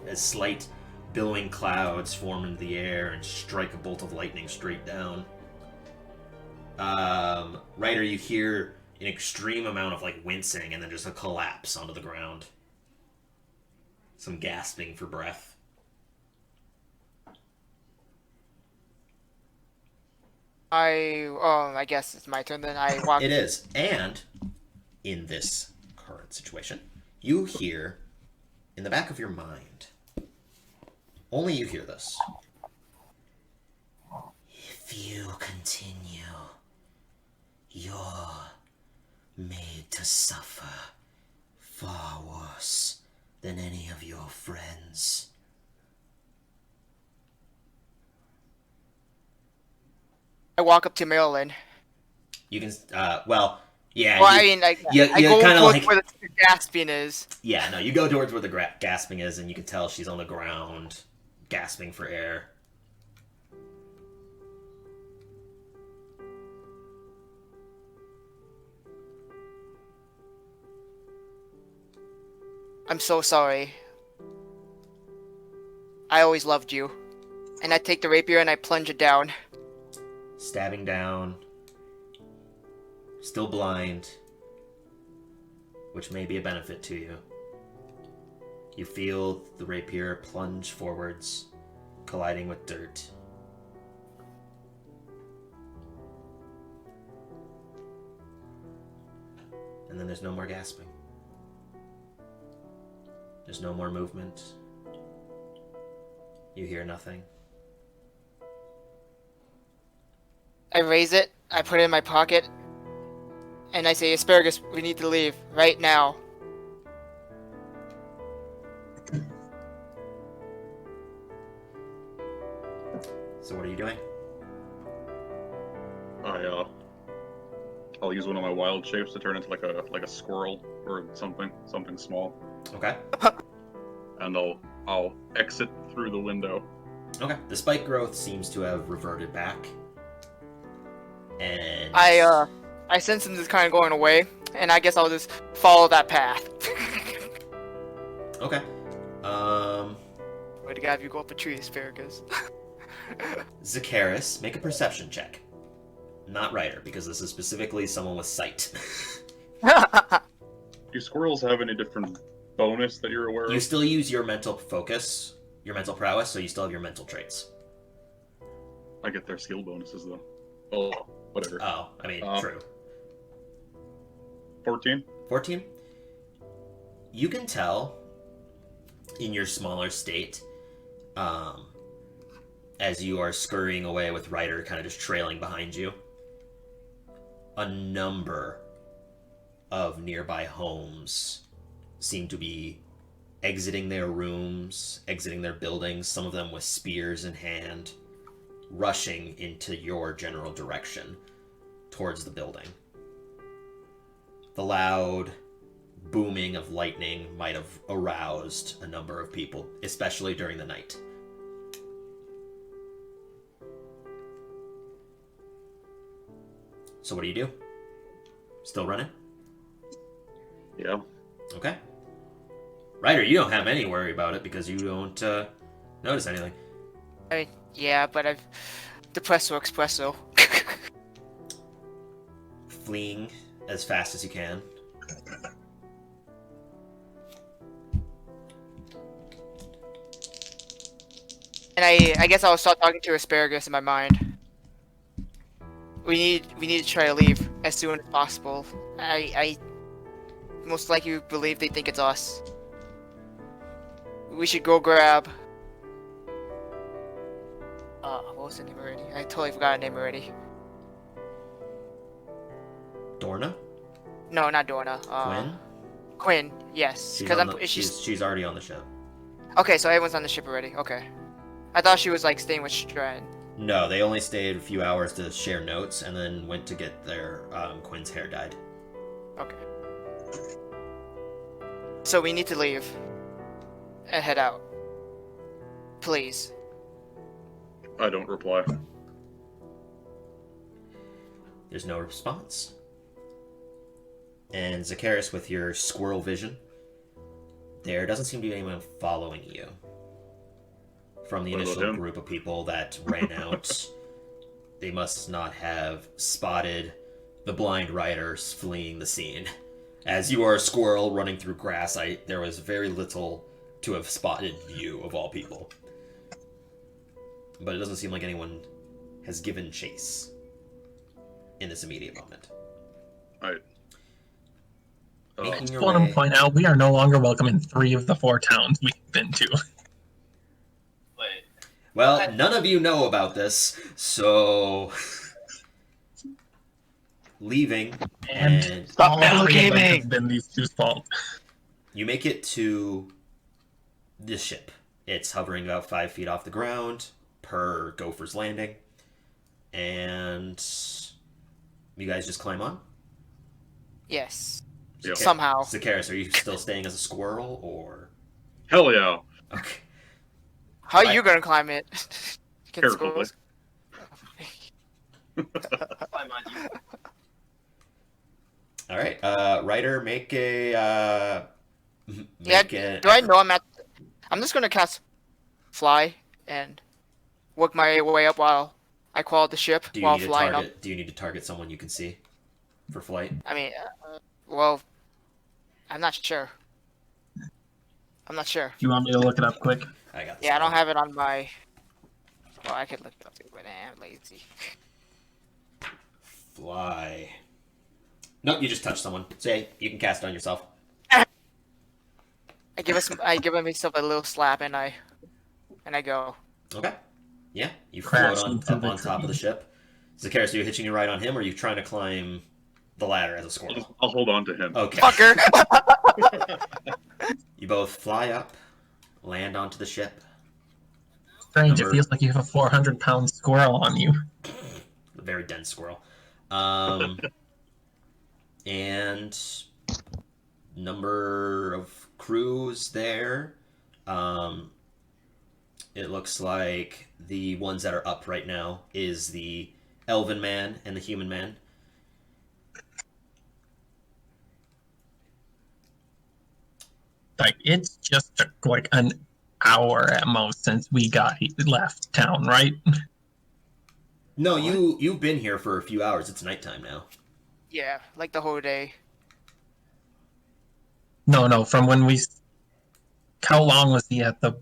as slight billowing clouds form into the air and strike a bolt of lightning straight down. Ryder, you hear an extreme amount of like wincing and then just a collapse onto the ground. Some gasping for breath. I guess it's my turn then. I walk. It is. And in this current situation, you hear in the back of your mind, only you hear this. If you continue, you're made to suffer far worse than any of your friends. I walk up to Marilyn. You can, well, yeah. Well, I mean, I go kinda towards like, where the gasping is. Yeah, no, you go towards where the gasping is, and you can tell she's on the ground, gasping for air. I'm so sorry. I always loved you. And I take the rapier and I plunge it down. Stabbing down. Still blind. Which may be a benefit to you. You feel the rapier plunge forwards, colliding with dirt. And then there's no more gasping. There's no more movement. You hear nothing. I raise it, I put it in my pocket, and I say, Asparagus, we need to leave right now. So what are you doing? I'll use one of my wild shapes to turn into like a squirrel or something small. Okay. And I'll exit through the window. Okay. The spike growth seems to have reverted back. And I sense him just kind of going away, and I guess I'll just follow that path. Okay. Way to have you go up a tree, Asparagus. Zakaris, make a perception check. Not Ryder, because this is specifically someone with sight. Do squirrels have any different bonus that you're aware of? You still use your mental focus, your mental prowess, so you still have your mental traits. I get their skill bonuses though. Oh, whatever. Oh, I mean, true. 14? 14? You can tell in your smaller state, as you are scurrying away with Ryder kind of just trailing behind you, a number of nearby homes seem to be exiting their rooms, exiting their buildings, some of them with spears in hand, rushing into your general direction towards the building. The loud booming of lightning might have aroused a number of people, especially during the night. So what do? Still running? Yeah. Okay. Ryder, you don't have any worry about it because you don't notice anything. Yeah, but I've depresso espresso. Fleeing as fast as you can. And I guess I'll start talking to Asparagus in my mind. We need to try to leave as soon as possible. I most likely believe they think it's us. We should go grab. What was the name already? I totally forgot her name already. Dorna? No, not Dorna. Quinn? Quinn, yes. Because she's already on the ship. Okay, so everyone's on the ship already. Okay. I thought she was like staying with Strand. No, they only stayed a few hours to share notes and then went to get their Quinn's hair dyed. Okay. So we need to leave and head out. Please. I don't reply. There's no response. And Zakaris, with your squirrel vision, there doesn't seem to be anyone following you. From the initial group of people that ran out, they must not have spotted the blind riders fleeing the scene. As you are a squirrel running through grass, there was very little to have spotted you, of all people. But it doesn't seem like anyone has given chase in this immediate moment. Alright. I just want to point out, we are no longer welcome in 3 of the 4 towns we've been to. Well, none of you know about this, so leaving and stop metagaming. Has been these two's fault. You make it to the ship. It's hovering about 5 feet off the ground per Gopher's Landing, and you guys just climb on. Yes. Yeah. Somehow. Zakaris, are you still staying as a squirrel, or? Hell yeah. Okay. How are you gonna climb it? Carefully. All right, Ryder, make a. Do I know I'm just gonna cast fly and work my way up while I crawl the ship while flying up. Do you need to target someone you can see for flight? I mean, well, I'm not sure. Do you want me to look it up quick? I got this. Yeah, I don't have it on my. Well, I could look it up too, but I'm lazy. Fly. Nope, you just touched someone. Say, you can cast it on yourself. I give myself a little slap and I go. Okay. Yeah, you float up on top of the tree. ship. Zakaris, are you hitching your ride on him, or are you trying to climb the ladder as a squirrel? I'll hold on to him. Okay. Fucker! You both fly up, land onto the ship. Strange, it feels like you have a 400-pound squirrel on you. A very dense squirrel. And number of crews there. It looks like the ones that are up right now is the elven man and the human man. Like, it's just like an hour at most since we left town, right? No, you've been here for a few hours. It's nighttime now. Yeah, like the whole day. No, from when we... How long was he at the...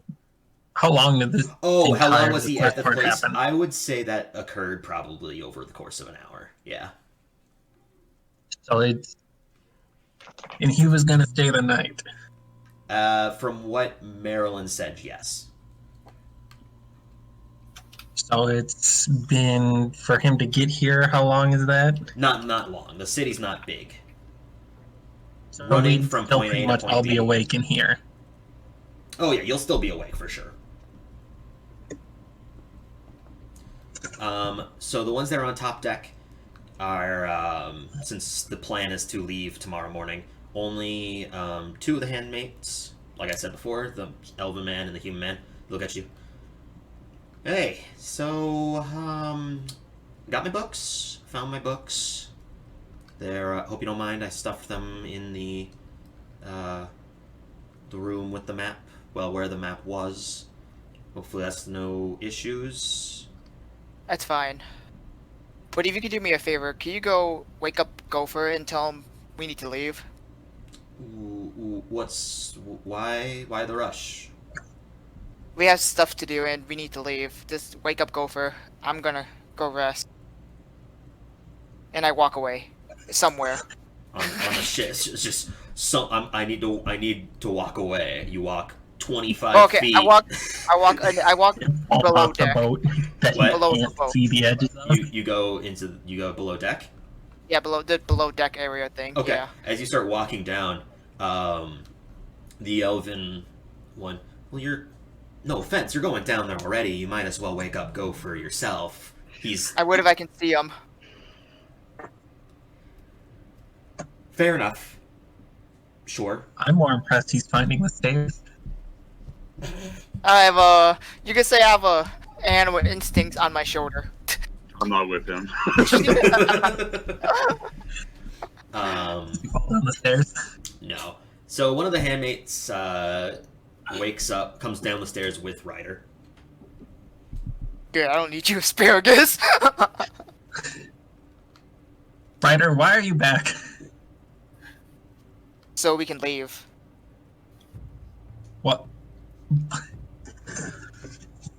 How long did this... Oh, how long was he entire at the part place? happen? I would say that occurred probably over the course of an hour. Yeah. So it's... And he was gonna stay the night. From what Marilyn said, yes. So it's been... For him to get here, how long is that? Not long. The city's not big. So Running we from still point pretty A much to point all B. be awake in here. Oh yeah, you'll still be awake for sure. So the ones that are on top deck are, since the plan is to leave tomorrow morning, only 2 of the handmaids, like I said before, the elven man and the human man, look at you. Hey, so, got my books, found my books. They're, hope you don't mind, I stuffed them in the room with the map, well, where the map was. Hopefully that's no issues. That's fine. But if you could do me a favor, can you go wake up Gopher and tell him we need to leave? Why the rush? We have stuff to do and we need to leave. Just wake up Gopher. I'm gonna go rest. And I walk away. Somewhere. On the ship, it's just I need to walk away. You walk 25 feet. I walk below Off the deck. boat that you Below the can't boat. see the edges of. You go below deck. Yeah, below deck area thing. Okay. Yeah. As you start walking down, the elven one. Well, no offense, you're going down there already. You might as well wake up Gopher yourself. I would if I can see him. Fair enough. Sure. I'm more impressed he's finding the stairs. I have you could say I have animal instincts on my shoulder. I'm not with him. You fall down the stairs. No. So one of the handmaids wakes up, comes down the stairs with Ryder. Good, I don't need you, asparagus. Ryder, why are you back? So we can leave. What?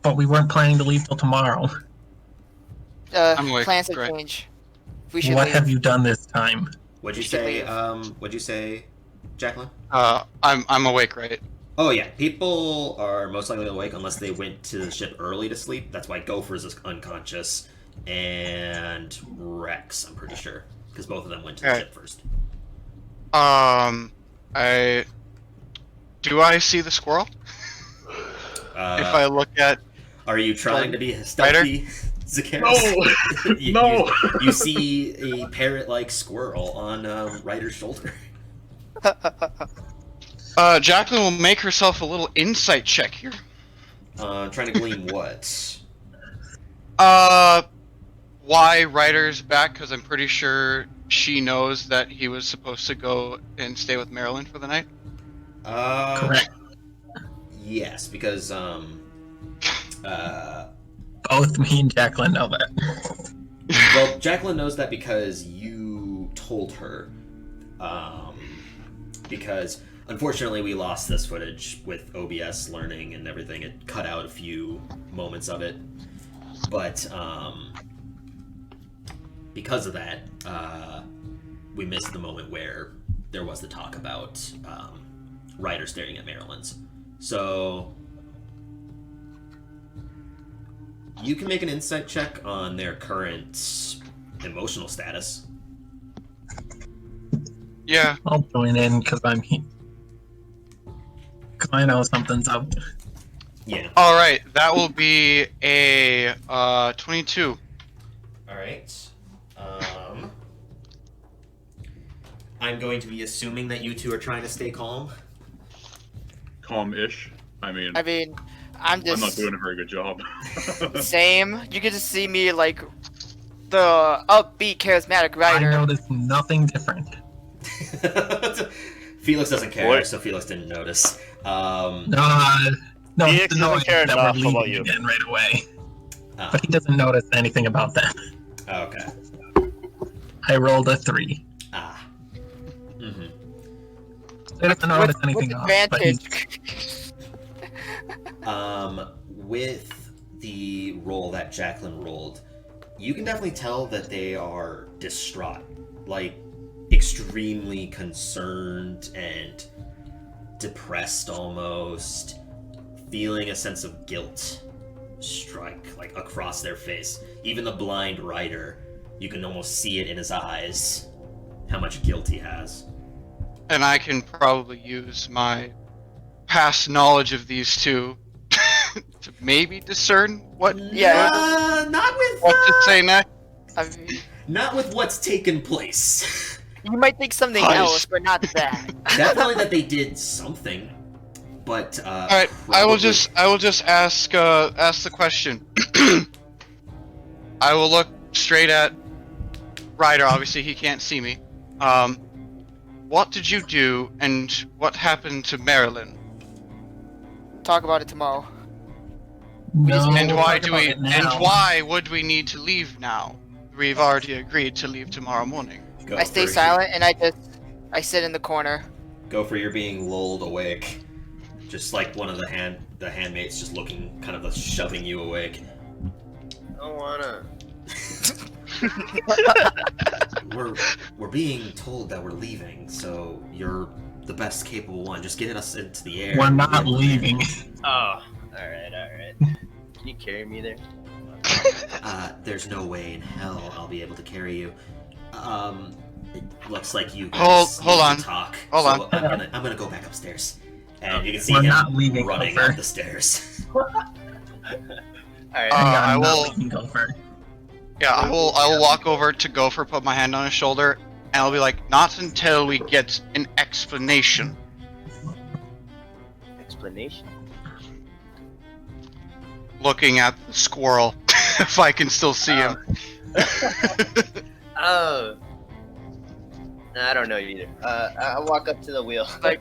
But we weren't planning to leave till tomorrow. I'm awake, Plans have right. changed. We should What leave. have you done this time? What'd you say, Jacqueline? I'm awake, right? Oh yeah, people are most likely awake unless they went to the ship early to sleep. That's why Gopher's is unconscious, and Rex, I'm pretty sure, because both of them went to the ship first. Do I see the squirrel? If I look at... Are you trying to be stealthy, Zakaris? No! You see a parrot-like squirrel on Ryder's shoulder. Jacqueline will make herself a little insight check here. Trying to glean what? Why Ryder's back, because I'm pretty sure she knows that he was supposed to go and stay with Marilyn for the night. Correct. Yes, because Both me and Jacqueline know that. well, Jacqueline knows that because you told her. Because unfortunately we lost this footage with OBS learning and everything. It cut out a few moments of it, but because of that, we missed the moment where there was the talk about Ryder staring at Maryland's. So you can make an insight check on their current emotional status. Yeah. I'll join in because I'm here. Because I know something's up. Yeah. All right, that will be a 22. All right. I'm going to be assuming that you two are trying to stay calm. Calm-ish. I mean, I'm just... I'm not doing a very good job. Same. You get to see me like the upbeat, charismatic writer. I noticed nothing different. Felix doesn't care, so Felix didn't notice. No, Felix he's doesn't care that enough we're leaving about you. again right away. But he doesn't notice anything about that. Okay. I rolled a 3. Mm-hmm. He doesn't notice anything else. But with the roll that Jacqueline rolled, you can definitely tell that they are distraught, like extremely concerned and depressed almost, feeling a sense of guilt strike like across their face. Even the blind rider, you can almost see it in his eyes, how much guilt he has. And I can probably use my past knowledge of these two to maybe discern what. Not with what to say next. Not with what's taken place. You might think something else, but not that. Definitely that they did something, but all right, I will just ask the question. I will look straight at Ryder. Obviously, he can't see me. What did you do, and what happened to Marilyn? Talk about it tomorrow. No, and why talk do about we? it And now. why would we need to leave now? We've already agreed to leave tomorrow morning. I stay silent and I sit in the corner. Go for your being lulled awake. Just like one of the handmaids just looking, kind of shoving you awake. I don't wanna. We're being told that we're leaving, so you're the best capable one. Just get us into the air. We're not leaving. Oh, alright. Can you carry me there? There's no way in hell I'll be able to carry you. It looks like you guys Hold need on. to talk. Hold so on. I'm gonna go back upstairs, and you can see We're him not leaving, running Gopher. up the stairs. Alright. I will. Gopher. Yeah, I will walk over to Gopher, put my hand on his shoulder, and I'll be like, "Not until we get an explanation." Explanation? Looking at the squirrel, if I can still see him. Oh. I don't know either. I'll walk up to the wheel. Like.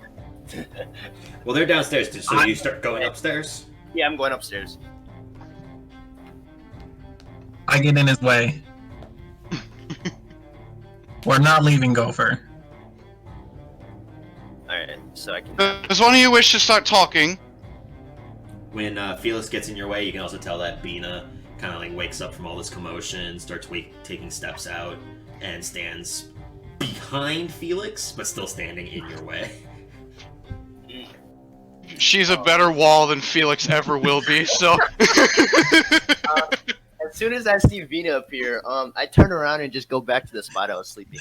Well, they're downstairs, so you start going upstairs? Yeah, I'm going upstairs. I get in his way. We're not leaving, Gopher. Alright, so I can. Does one of you wish to start talking? When Felix gets in your way, you can also tell that Bina kind of like wakes up from all this commotion, starts taking steps out, and stands behind Felix, but still standing in your way. She's a better wall than Felix ever will be, so... As soon as I see Vina appear, I turn around and just go back to the spot I was sleeping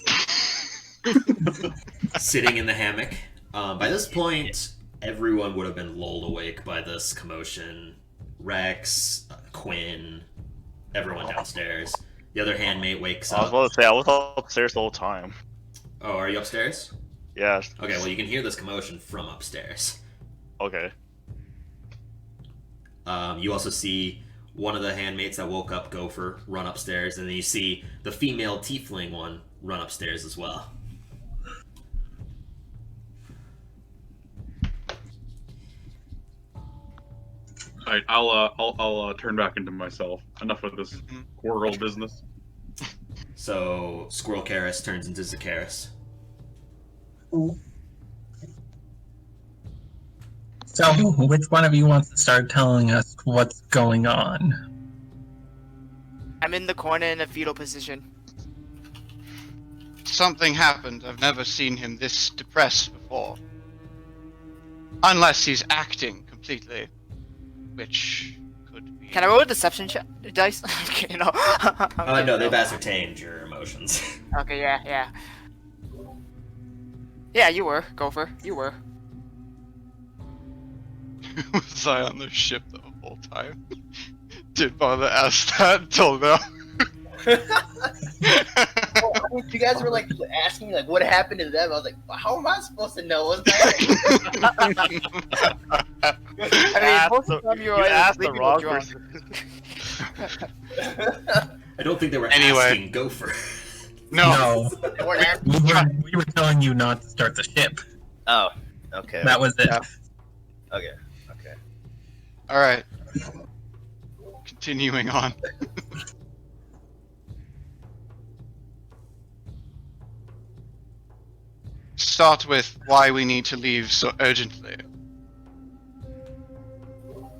in. Sitting in the hammock. By this point, everyone would have been lulled awake by this commotion. Rex, Quinn, everyone downstairs. The other handmaid wakes up. I was about to say, I was upstairs the whole time. Oh, are you upstairs? Yeah. Okay, well, you can hear this commotion from upstairs. Okay. You also see one of the handmaids that woke up, Gopher, run upstairs, and then you see the female tiefling one run upstairs as well. Alright, I'll turn back into myself. Enough of this squirrel business. So, Squirrel Karis turns into Zakaris. So, which one of you wants to start telling us what's going on? I'm in the corner in a fetal position. something happened. I've never seen him this depressed before. Unless he's acting completely. Which could be... Can I roll a deception dice? Okay, no. No, they've ascertained your emotions. Okay, yeah. Yeah, you were. Gopher. You were. Was I on the ship the whole time? Didn't bother to ask that until now. You guys were like asking me like what happened to them. I was like, how am I supposed to know what's happening? I mean, most of the time you asked the wrong person. I don't think they were asking Gopher. No. We were telling you not to start the ship. Oh, okay. That was it. Yeah. Okay. Alright. Continuing on. Start with why we need to leave so urgently.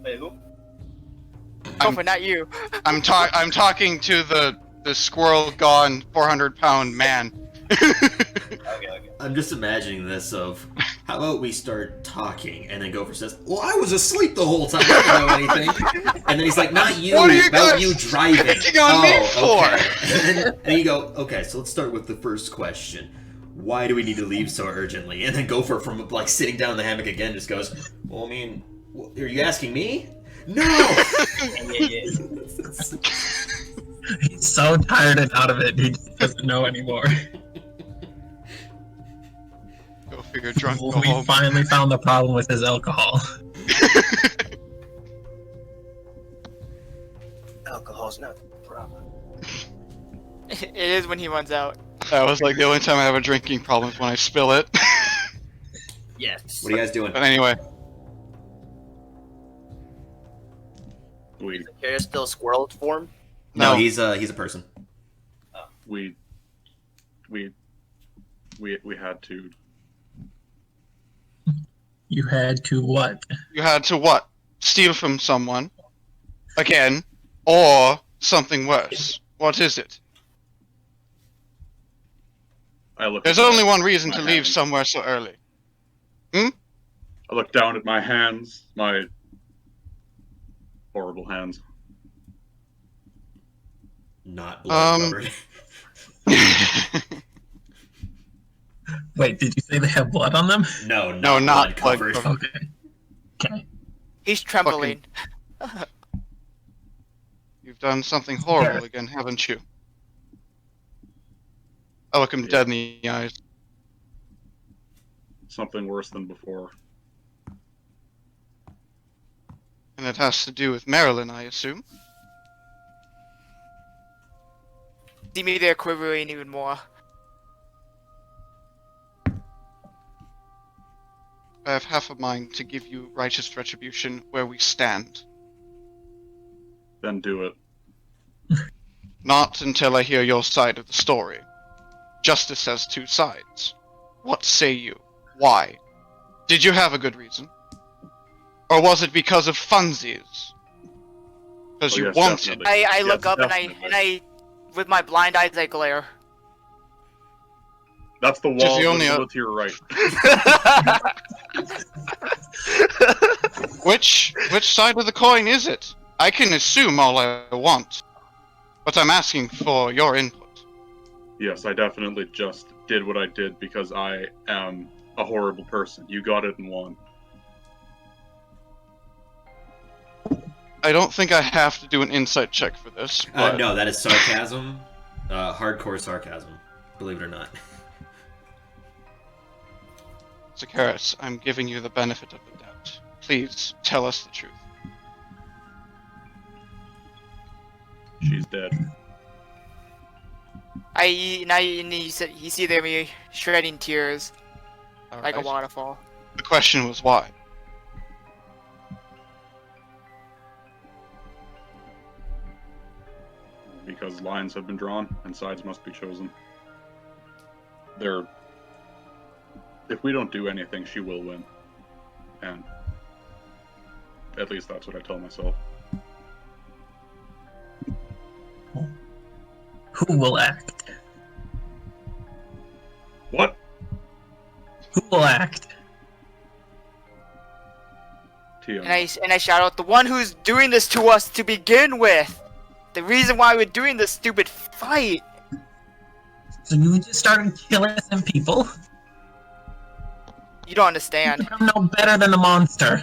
Wait, who? Gopher, not you. I'm talking to the squirrel gone 400-pound man. I'm just imagining this of, how about we start talking, and then Gopher says, well, I was asleep the whole time, I don't know anything. And then he's like, not you, what are you about guys you driving. picking on me for? Okay. And you go, okay, so let's start with the first question. Why do we need to leave so urgently? And then Gopher, from like sitting down in the hammock again, just goes, well, I mean, are you asking me? No! He's so tired and out of it, he doesn't know anymore. Go figure, drunk. Go We home. finally found the problem with his alcohol. Alcohol's not the problem. It is when he runs out. That was like the only time I have a drinking problem is when I spill it. Yes. What are you guys doing? But anyway. Is the character still squirrel form? No, he's a person. We had to. You had to what? You had to what? Steal from someone. Again. Or something worse. What is it? There's only one reason to leave somewhere so early. I look down at my hands, my horrible hands. Not blood covered. Wait, did you say they have blood on them? No, not blood covered. Okay. He's trembling. You've done something horrible again, haven't you? I look him dead in the eyes. Something worse than before. And it has to do with Marilyn, I assume? See me there quivering even more. I have half a mind to give you righteous retribution where we stand. Then do it. Not until I hear your side of the story. Justice has two sides. What say you? Why? Did you have a good reason? Or was it because of funsies? Because you wanted. I look up and I, with my blind eyes, I glare. That's the wall to your right. Which side of the coin is it? I can assume all I want, but I'm asking for your input. Yes, I definitely just did what I did because I am a horrible person. You got it and won. I don't think I have to do an insight check for this. But... No, that is sarcasm. Hardcore sarcasm. Believe it or not. Zakaris, I'm giving you the benefit of the doubt. Please tell us the truth. She's dead. You see there me shredding tears, like a waterfall. The question was why. Because lines have been drawn and sides must be chosen. If we don't do anything, she will win. And at least that's what I tell myself. Who will act? What? Who will act? And I shout out, the one who's doing this to us to begin with! The reason why we're doing this stupid fight! So you just started killing some people? You don't understand. I'm no better than a monster.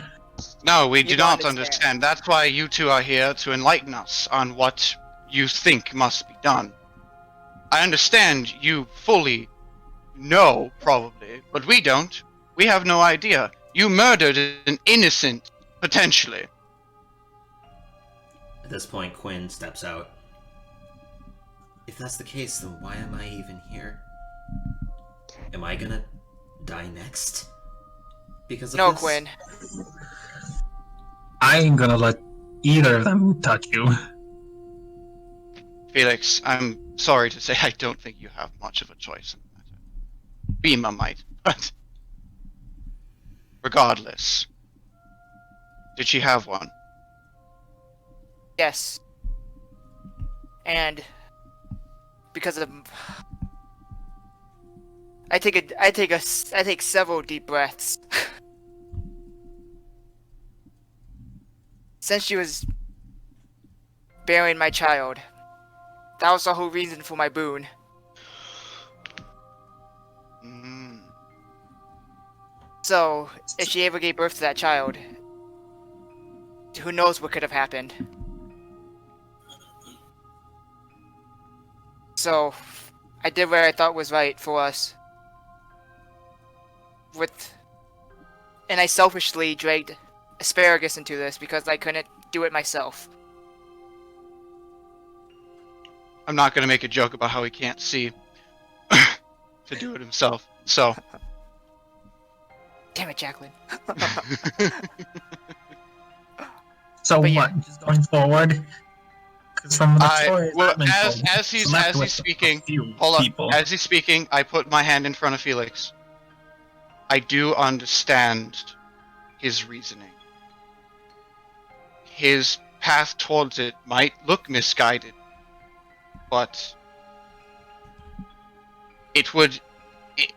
No, we You do don't not understand. That's why you two are here to enlighten us on what you think must be done. I understand you fully know, probably, but we don't. We have no idea. You murdered an innocent, potentially. At this point, Quinn steps out. If that's the case, then why am I even here? Am I gonna die next? Because of No, this? Quinn. I ain't gonna let either of them touch you. Felix, I'm sorry to say I don't think you have much of a choice in the matter. Bima might, but... Regardless. Did she have one? Yes. And because of I take several deep breaths. Since she was bearing my child, that was the whole reason for my boon. So, if she ever gave birth to that child, who knows what could have happened. So, I did what I thought was right for us. And I selfishly dragged asparagus into this because I couldn't do it myself. I'm not gonna make a joke about how he can't see to do it himself, so... Damn it, Jacqueline. So what? Just going forward? Because from the story, as he's speaking, hold on. As he's speaking, I put my hand in front of Felix. I do understand his reasoning. His path towards it might look misguided, but it would,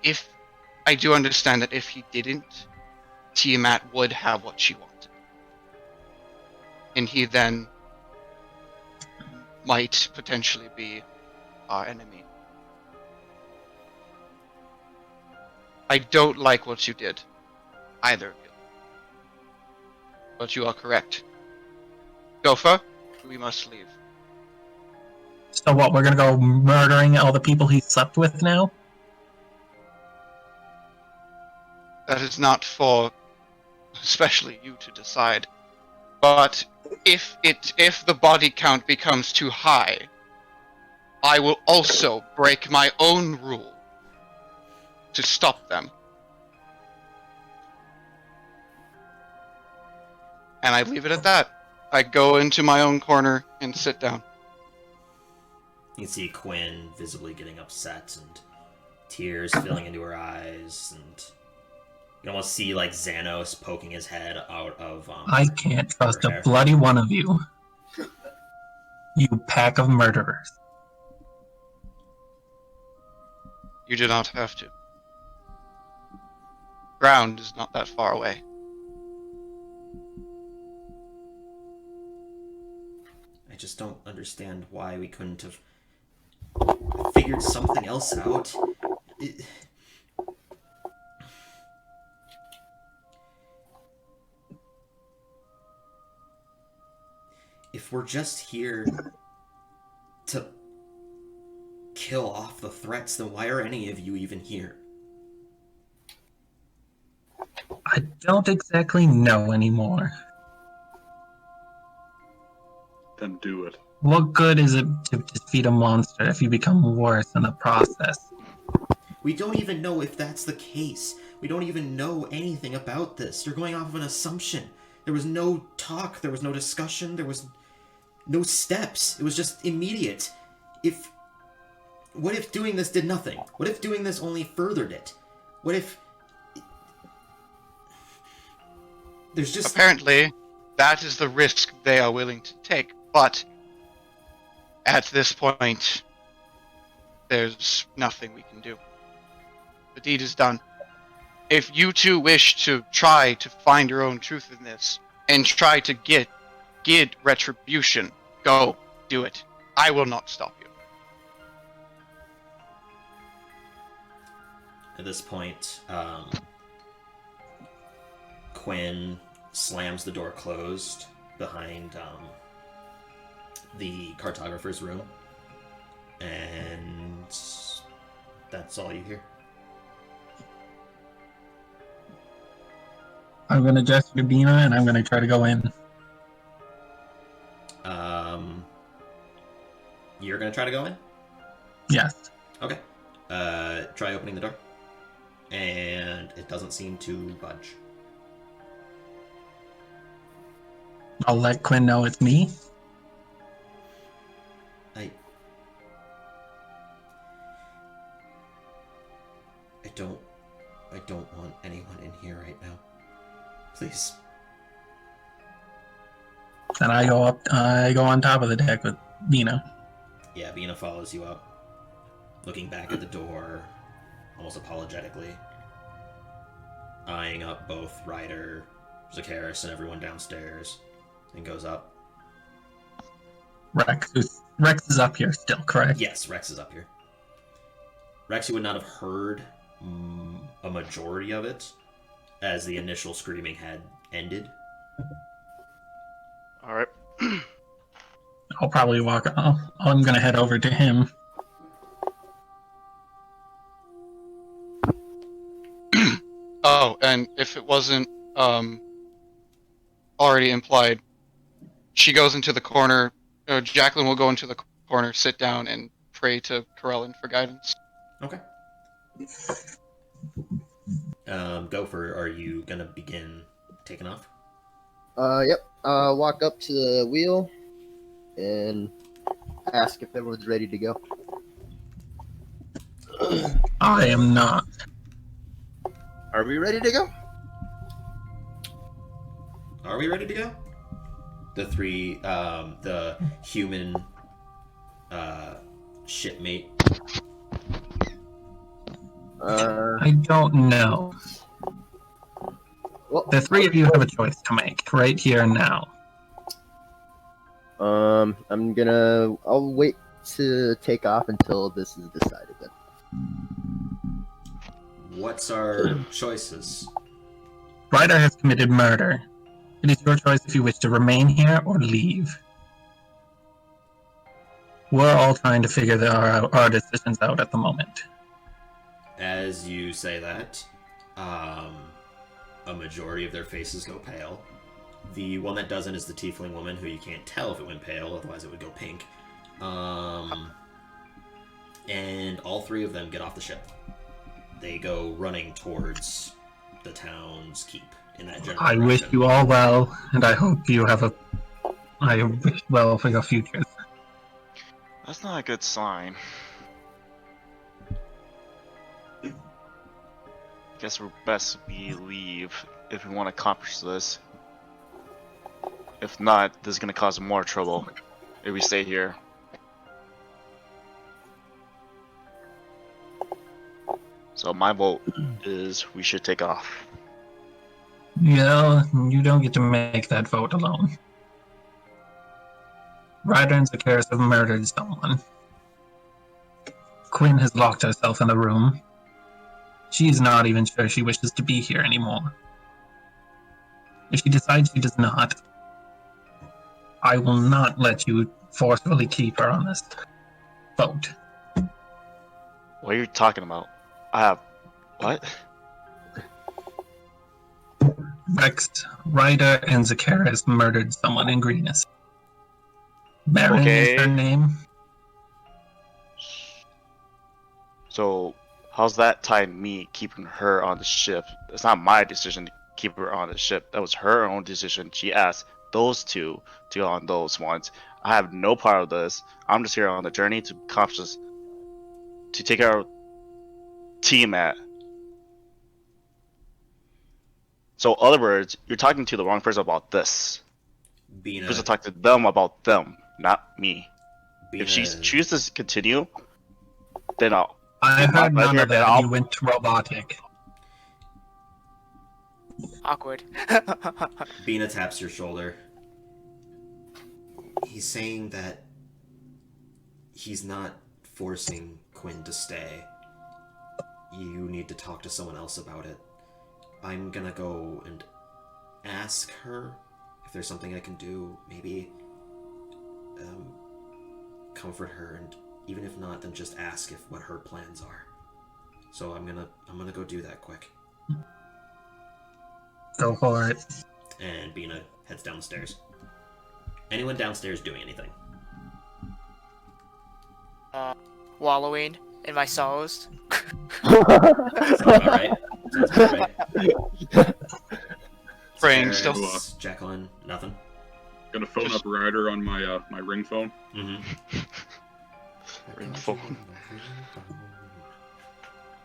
if I do understand that if he didn't, Tiamat would have what she wanted. And he then might potentially be our enemy. I don't like what you did, either of you. But you are correct. Gopher, we must leave. So what, we're gonna go murdering all the people he slept with now? That is not for especially you to decide. But if the body count becomes too high, I will also break my own rule to stop them. And I leave it at that. I go into my own corner and sit down. You can see Quinn visibly getting upset and tears filling into her eyes, and you can almost see like Xanos poking his head out of I can't trust a bloody one of you. You pack of murderers. You do not have to. Ground is not that far away. I just don't understand why we couldn't have figured something else out. If we're just here to kill off the threats, then why are any of you even here? I don't exactly know anymore. Then do it. What good is it to defeat a monster if you become worse in the process? We don't even know if that's the case. We don't even know anything about this. You're going off of an assumption. There was no talk, there was no discussion, there was no steps. It was just immediate. What if doing this did nothing? What if doing this only furthered it? What if... There's just... Apparently, that is the risk they are willing to take, but at this point, there's nothing we can do. the deed is done. If you two wish to try to find your own truth in this and try to get retribution, go do it. I will not stop you. At this point, Quinn slams the door closed behind the cartographer's room, and that's all you hear. I'm gonna gesture to Bina and I'm gonna try to go in. You're gonna try to go in? Yes. Okay. Try opening the door. And it doesn't seem to budge. I'll let Quinn know it's me. I don't want anyone in here right now. Please. And I go on top of the deck with Bina. Yeah, Bina follows you up, looking back at the door, almost apologetically, eyeing up both Ryder, Zakaris, and everyone downstairs, and goes up. Rex is up here still, correct? Yes, Rex is up here. Rex, you would not have heard a majority of it, as the initial screaming had ended. Alright. I'll probably walk. I'm gonna head over to him. Oh, and if it wasn't already implied, she goes into the corner. Jacqueline will go into the corner, sit down, and pray to Corellin for guidance. Okay. Gopher, are you gonna begin taking off? Yep. Walk up to the wheel and ask if everyone's ready to go. I am not. Are we ready to go? Are we ready to go? The three, the human, shipmate. I don't know. Well, the three of you have a choice to make right here and now. I'll wait to take off until this is decided then. What's our choices? Ryder has committed murder. It is your choice if you wish to remain here or leave. We're all trying to figure our decisions out at the moment. As you say that, a majority of their faces go pale. The one that doesn't is the tiefling woman, who you can't tell if it went pale, otherwise it would go pink. And all three of them get off the ship. They go running towards the town's keep in that general I wish you all well, and I hope you have I wish well for your futures. That's not a good sign. Guess we're best we leave if we want to accomplish this. If not, this is gonna cause more trouble if we stay here. So my vote is we should take off. Yeah, you don't get to make that vote alone. Ryder and Zakaris have murdered someone. Quinn has locked herself in the room. She's not even sure she wishes to be here anymore. If she decides she does not, I will not let you forcefully keep her on this vote. What are you talking about? What? Rex, Ryder, and Zakaris murdered someone in Greenus. Baron is their name. So, how's that tied me keeping her on the ship? It's not my decision to keep her on the ship. That was her own decision. She asked those two to go on those ones. I have no part of this. I'm just here on the journey to accomplish, to take our team at. So, in other words, you're talking to the wrong person about this. You're supposed to talk to them about them, not me. If she chooses to continue, then I heard Right none here, of then that. I'll- You went robotic. Awkward. Bina taps your shoulder. He's saying that he's not forcing Quinn to stay. You need to talk to someone else about it. I'm gonna go and ask her if there's something I can do. Maybe comfort her, and even if not, then just ask what her plans are. So I'm gonna go do that quick. Go for it. And Bina heads down the stairs. Anyone downstairs doing anything? Wallowing in my sorrows. Sounds about right. Sounds about right. Praying Sarah, still. Jacqueline, nothing. Gonna phone up Ryder on my my ring phone. Mm-hmm. Ring phone.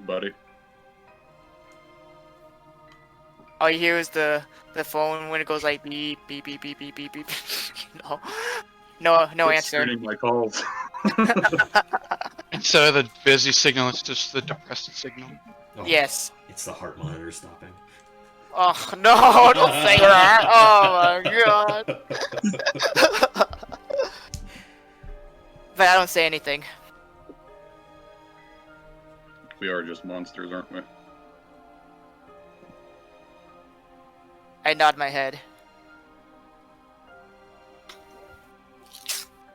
Buddy. All you hear is the phone when it goes like beep beep beep beep beep beep beep. No It's answer. screening my calls. Instead of the busy signal, it's just the depressed signal. Oh, Yes. It's the heart monitor stopping. Oh no! Don't say that. Oh my god. But I don't say anything. We are just monsters, aren't we? I nod my head.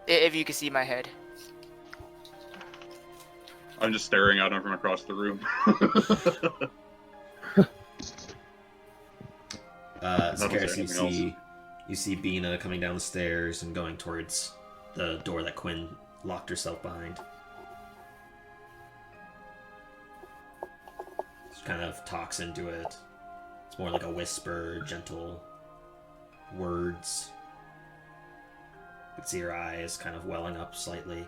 If you can see my head. I'm just staring at him from across the room. Zakaris, you see Bina coming down the stairs and going towards the door that Quinn locked herself behind. She kind of talks into it. It's more like a whisper, gentle words. You can see her eyes kind of welling up slightly.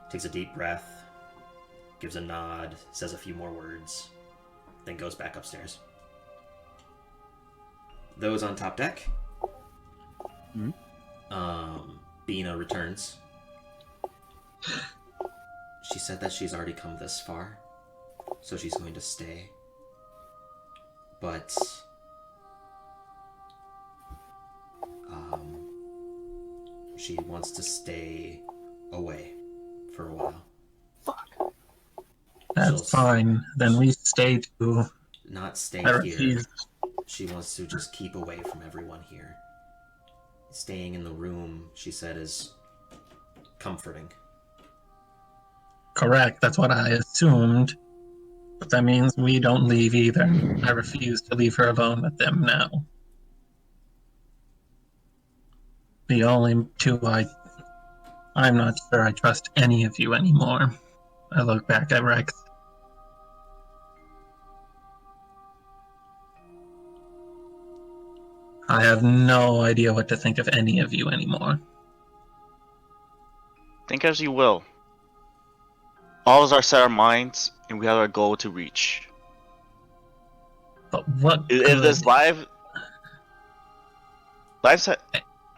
Takes a deep breath, gives a nod, says a few more words, then goes back upstairs. Those on top deck. Bina returns. She said that she's already come this far, so she's going to stay. But she wants to stay away for a while. That's fine. Then we stay too. Not stay I here. refuse. She wants to just keep away from everyone here. Staying in the room, she said, is comforting. Correct. That's what I assumed. But that means we don't leave either. I refuse to leave her alone with them now. The only two I'm not sure I trust any of you anymore. I look back at Rex. I have no idea what to think of any of you anymore. Think as you will. All of us are set our minds, and we have our goal to reach. But what If this life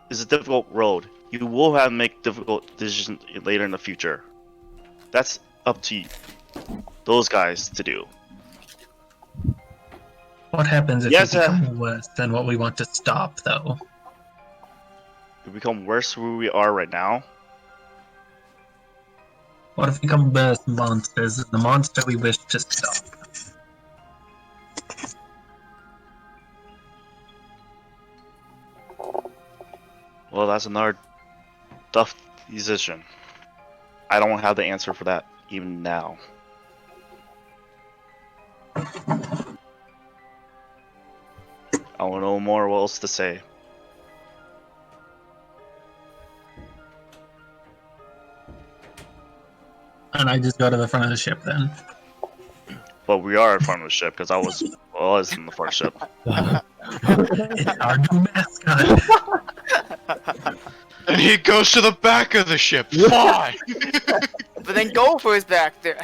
is a difficult road. You will have to make difficult decisions later in the future. That's up to those guys to do. What happens if Yes, it becomes worse than what we want to stop, though? We become worse where we are right now. What if we become worse monsters than the monster we wish to stop? Well, that's another tough decision. I don't have the answer for that even now. I don't know more what else to say. And I just go to the front of the ship then. But we are in front of the ship because I was in the front ship. It's our new mascot. And he goes to the back of the ship. Why? But then Gopher is back there.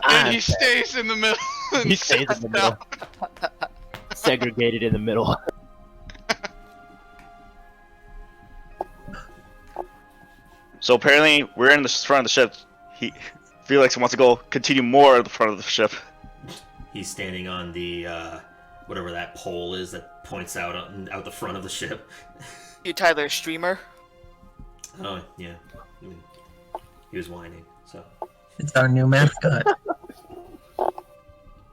And he stays in the middle. He stays in the middle. Segregated in the middle. So apparently we're in the front of the ship Felix wants to go continue more at the front of the ship. He's standing on the whatever that pole is that points out the front of the ship. You Tyler streamer. Oh yeah, I mean, he was whining. So It's our new mascot.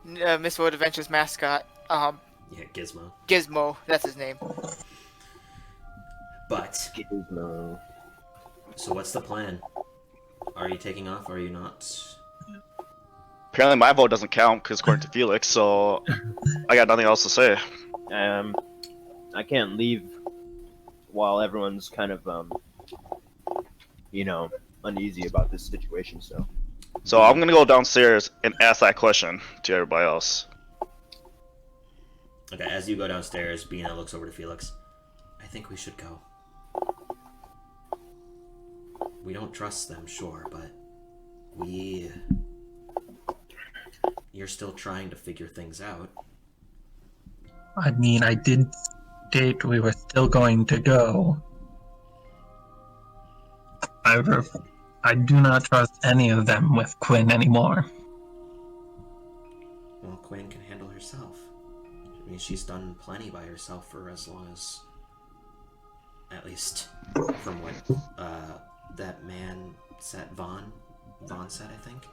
Miss World Adventures mascot. yeah, Gizmo. Gizmo, that's his name. But Gizmo. So what's the plan? Are you taking off? Or are you not? Apparently, my vote doesn't count because according to Felix, so I got nothing else to say. I can't leave while everyone's kind of uneasy about this situation. So I'm gonna go downstairs and ask that question to everybody else. Okay, as you go downstairs, Bina looks over to Felix. I think we should go. We don't trust them, sure, but you're still trying to figure things out. I mean, I did state we were still going to go. I do not trust any of them with Quinn anymore. Well, Quinn can handle herself. I mean, she's done plenty by herself for as long as... At least from what that man said, Vaughn said, I think.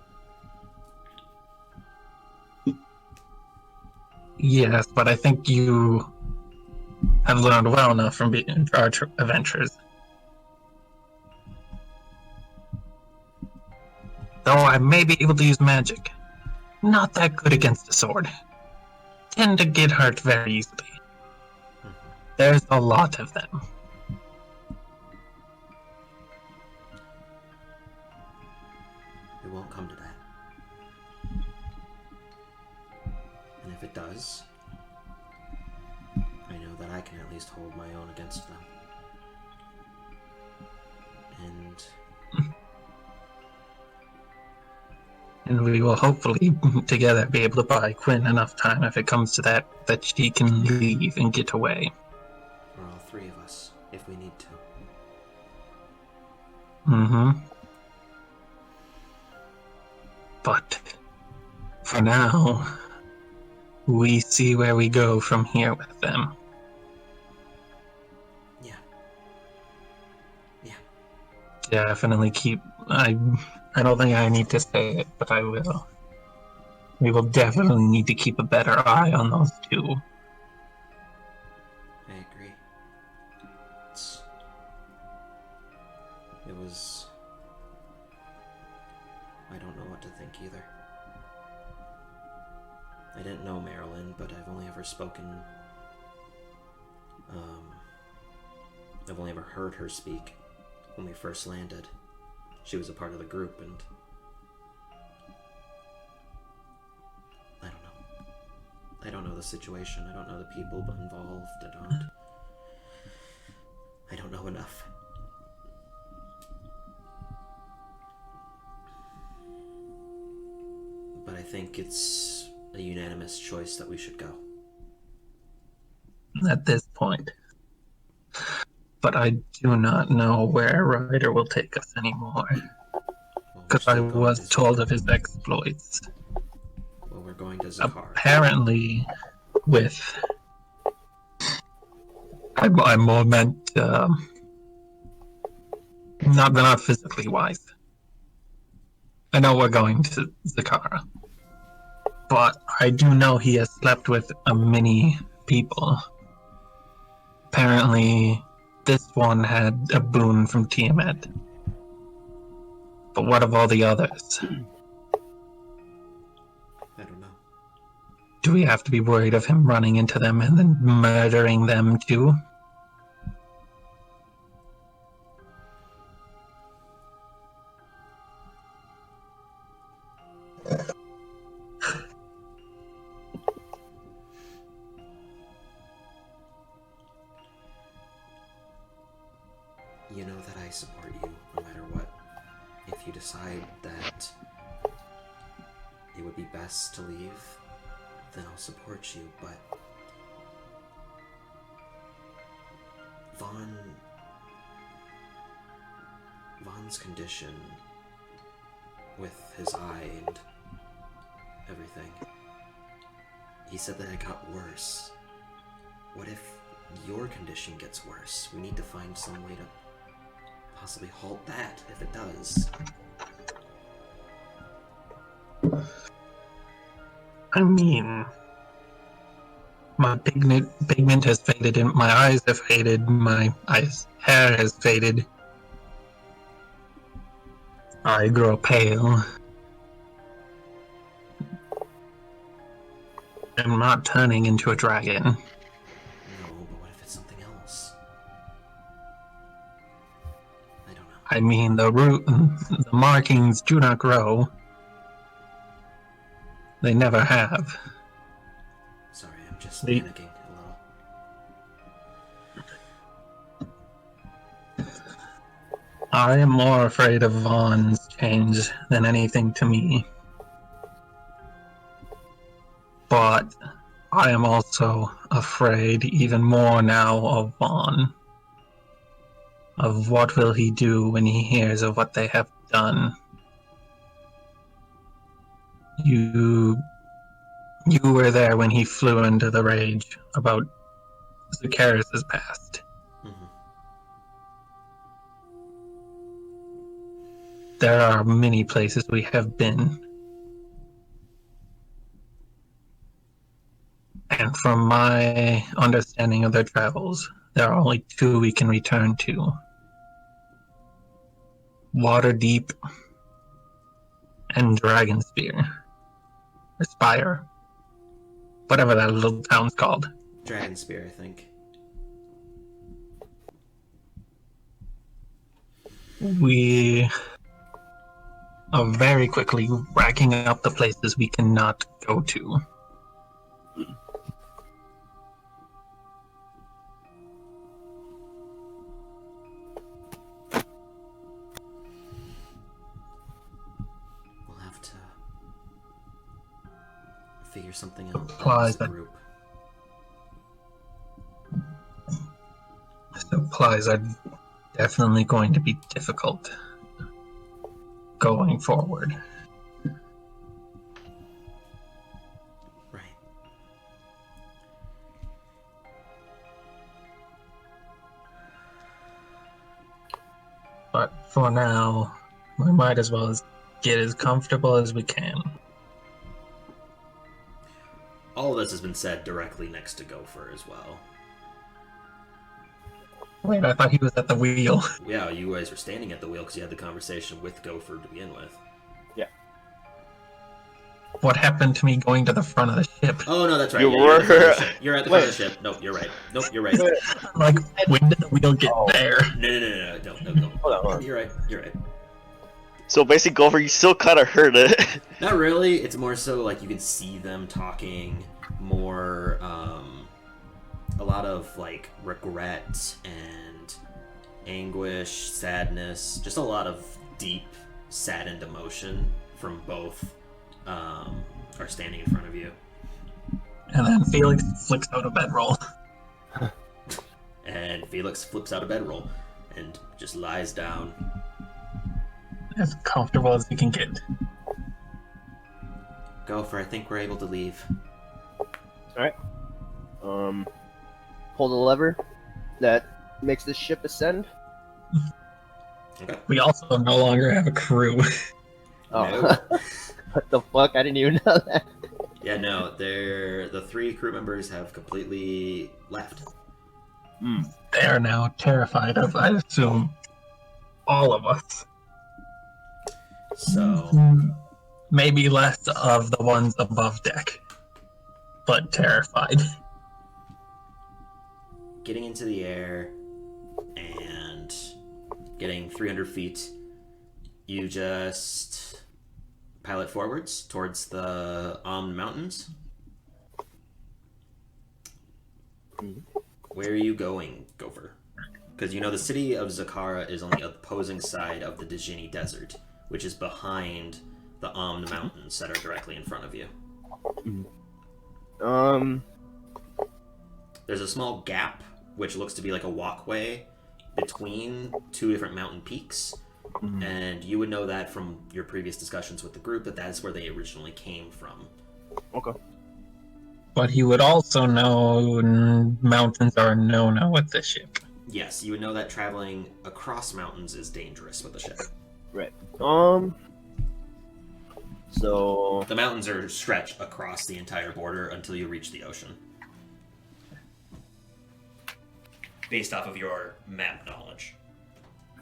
Yes, but I think you have learned well enough from our adventures. Though I may be able to use magic, not that good against a sword. Tend to get hurt very easily. There's a lot of them. It won't come to that. And if it does, I know that I can at least hold my own against them. And we will hopefully together be able to buy Quinn enough time if it comes to that she can leave and get away. Or all three of us, if we need to. Mm-hmm. But for now, we see where we go from here with them. Yeah. Definitely keep... I don't think I need to say it, but I will. We will definitely need to keep a better eye on those two. I agree. It was... I don't know what to think either. I didn't know Marilyn, but I've only ever spoken... I've only ever heard her speak when we first landed. She was a part of the group, and... I don't know. I don't know the situation. I don't know the people involved. I don't know enough. But I think it's a unanimous choice that we should go. At this point. But I do not know where Ryder will take us anymore. Because I was told of his exploits. Well, we're going to Zakar. Apparently, with... I more meant, not physically wise. I know we're going to Zakara. But I do know he has slept with many people. Apparently, this one had a boon from Tiamat. But what of all the others? I don't know. Do we have to be worried of him running into them and then murdering them too? You know that I support you no matter what. If you decide that it would be best to leave, then I'll support you, but Vaughn's condition with his eye and everything. He said that it got worse. What if your condition gets worse? We need to find some way to possibly halt that if it does. I mean, my pigment has faded, and my eyes have faded, my hair has faded. I grow pale. I'm not turning into a dragon. No, but what if it's something else? I don't know. I mean, the markings do not grow. They never have. Sorry, I'm just panicking a little. I am more afraid of Vaughn's change than anything to me. But I am also afraid even more now of Vaughn. Of what will he do when he hears of what they have done. You were there when he flew into the rage about Zacharis' past. There are many places we have been. And from my understanding of their travels, there are only two we can return to. Waterdeep and Dragonspear. Or Spire. Whatever that little town's called. Dragonspear, I think. We are very quickly racking up the places we cannot go to. We'll have to figure something out Supplies as a group. Supplies are definitely going to be difficult going forward. Right. But for now, we might as well get as comfortable as we can. All of this has been said directly next to Gopher as well. Wait, I thought he was at the wheel. Yeah, you guys were standing at the wheel because you had the conversation with Gopher to begin with. Yeah. What happened to me going to the front of the ship? Oh, no, that's right. You Yeah, were... You're at the front of the ship. Nope, you're right. Nope, you're right. Like, when did the wheel get there? No. Hold on. You're right. So basically, Gopher, you still kind of heard it. Not really. It's more so like you can see them talking more, a lot of like regret and anguish, sadness, just a lot of deep, saddened emotion from both are standing in front of you. And then Felix flicks out a bedroll. And Felix flips out a bedroll and just lies down. As comfortable as he can get. Gopher, I think we're able to leave. Alright. Pull the lever that makes the ship ascend. Okay. We also no longer have a crew. Oh. What the fuck? I didn't even know that. Yeah, no, the three crew members have completely left. They are now terrified of, I assume, all of us. So maybe less of the ones above deck, but terrified. Getting into the air and getting 300 feet, you just pilot forwards towards the mountains. Where are you going, Gopher? Because you know the city of Zakara is on the opposing side of the Djinni Desert, which is behind the Amn Mountains that are directly in front of you. There's a small gap, which looks to be like a walkway between two different mountain peaks, And you would know that from your previous discussions with the group that is where they originally came from. Okay. But he would also know mountains are a no-no with the ship. Yes, you would know that traveling across mountains is dangerous with a ship. Right. So the mountains are stretched across the entire border until you reach the ocean. Based off of your map knowledge.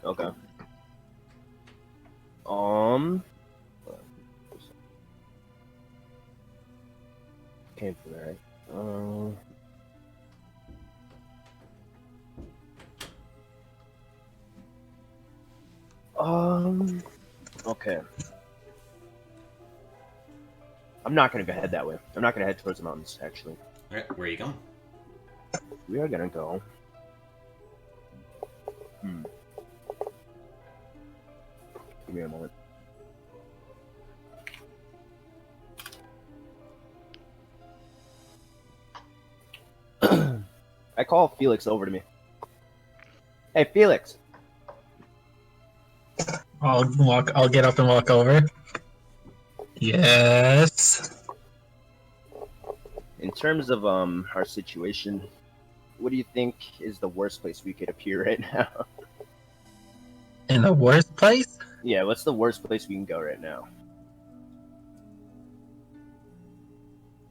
Okay. Came from there, right? Okay. I'm not gonna go head that way. I'm not gonna head towards the mountains, actually. Alright, where are you going? We are gonna go. Give me a moment. I call Felix over to me. Hey, Felix. I'll get up and walk over. Yes. In terms of our situation, what do you think is the worst place we could appear right now? In the worst place? Yeah, what's the worst place we can go right now?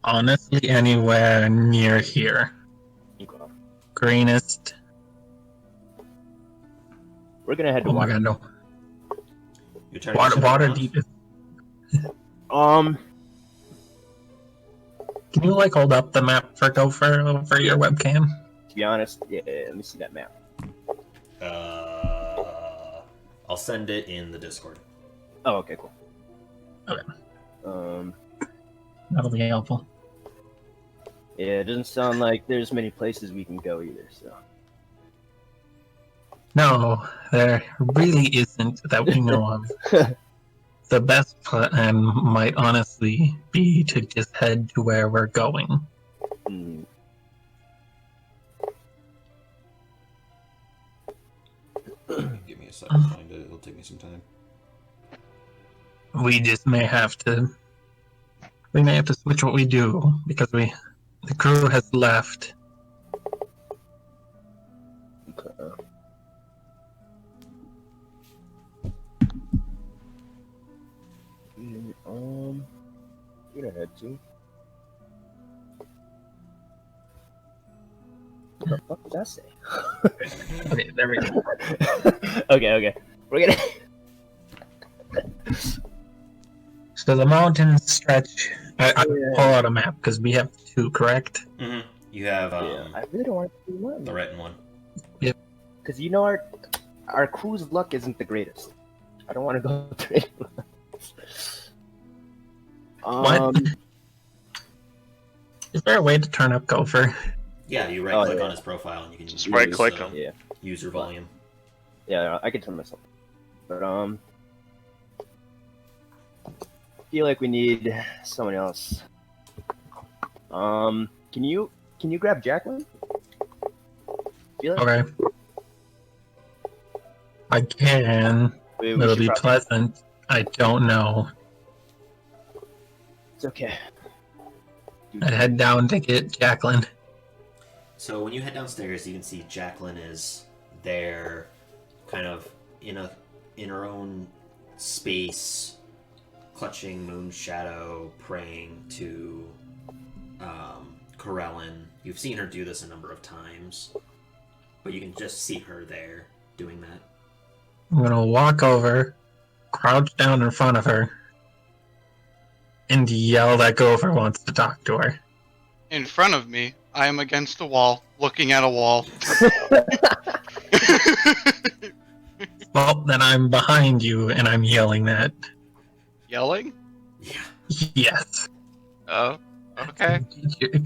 Honestly, anywhere near here. Okay. Greenest. We're gonna head to Oh my water. god, no. Water, water deepest. Can you like hold up the map for Gopher over your webcam? To be honest, yeah, let me see that map. I'll send it in the Discord. Oh, okay, cool. Okay. That'll be helpful. Yeah, it doesn't sound like there's many places we can go either, so. No, there really isn't that we know of. The best plan might honestly be to just head to where we're going. Give me a second to find it. It'll take me some time. We just may have to. We may have to switch what we do because the crew has left. Get ahead too. What the fuck does that say? Okay, there we go. Okay. We're gonna. So the mountains stretch. I pull out a map because we have two, correct? Mm-hmm. You have I really don't want to do one. the written one. Yep. Because you know our crew's luck isn't the greatest. I don't want to go through it. What? Is there a way to turn up Gopher? Yeah, you right click on his profile and you can just right-click him. Yeah. User volume. Yeah, I can turn myself. But feel like we need someone else. Can you grab Jacqueline? Okay. I can. It'll be pleasant. I don't know. It's okay. I'd head down to get Jacqueline. So when you head downstairs, you can see Jacqueline is there, kind of in her own space, clutching Moon Shadow, praying to Corellin. You've seen her do this a number of times, but you can just see her there doing that. I'm gonna walk over, crouch down in front of her, and yell that Gopher wants to talk to her. In front of me, I am against a wall, looking at a wall. Well, then I'm behind you, and I'm yelling that. Yelling? Yes. Oh, okay.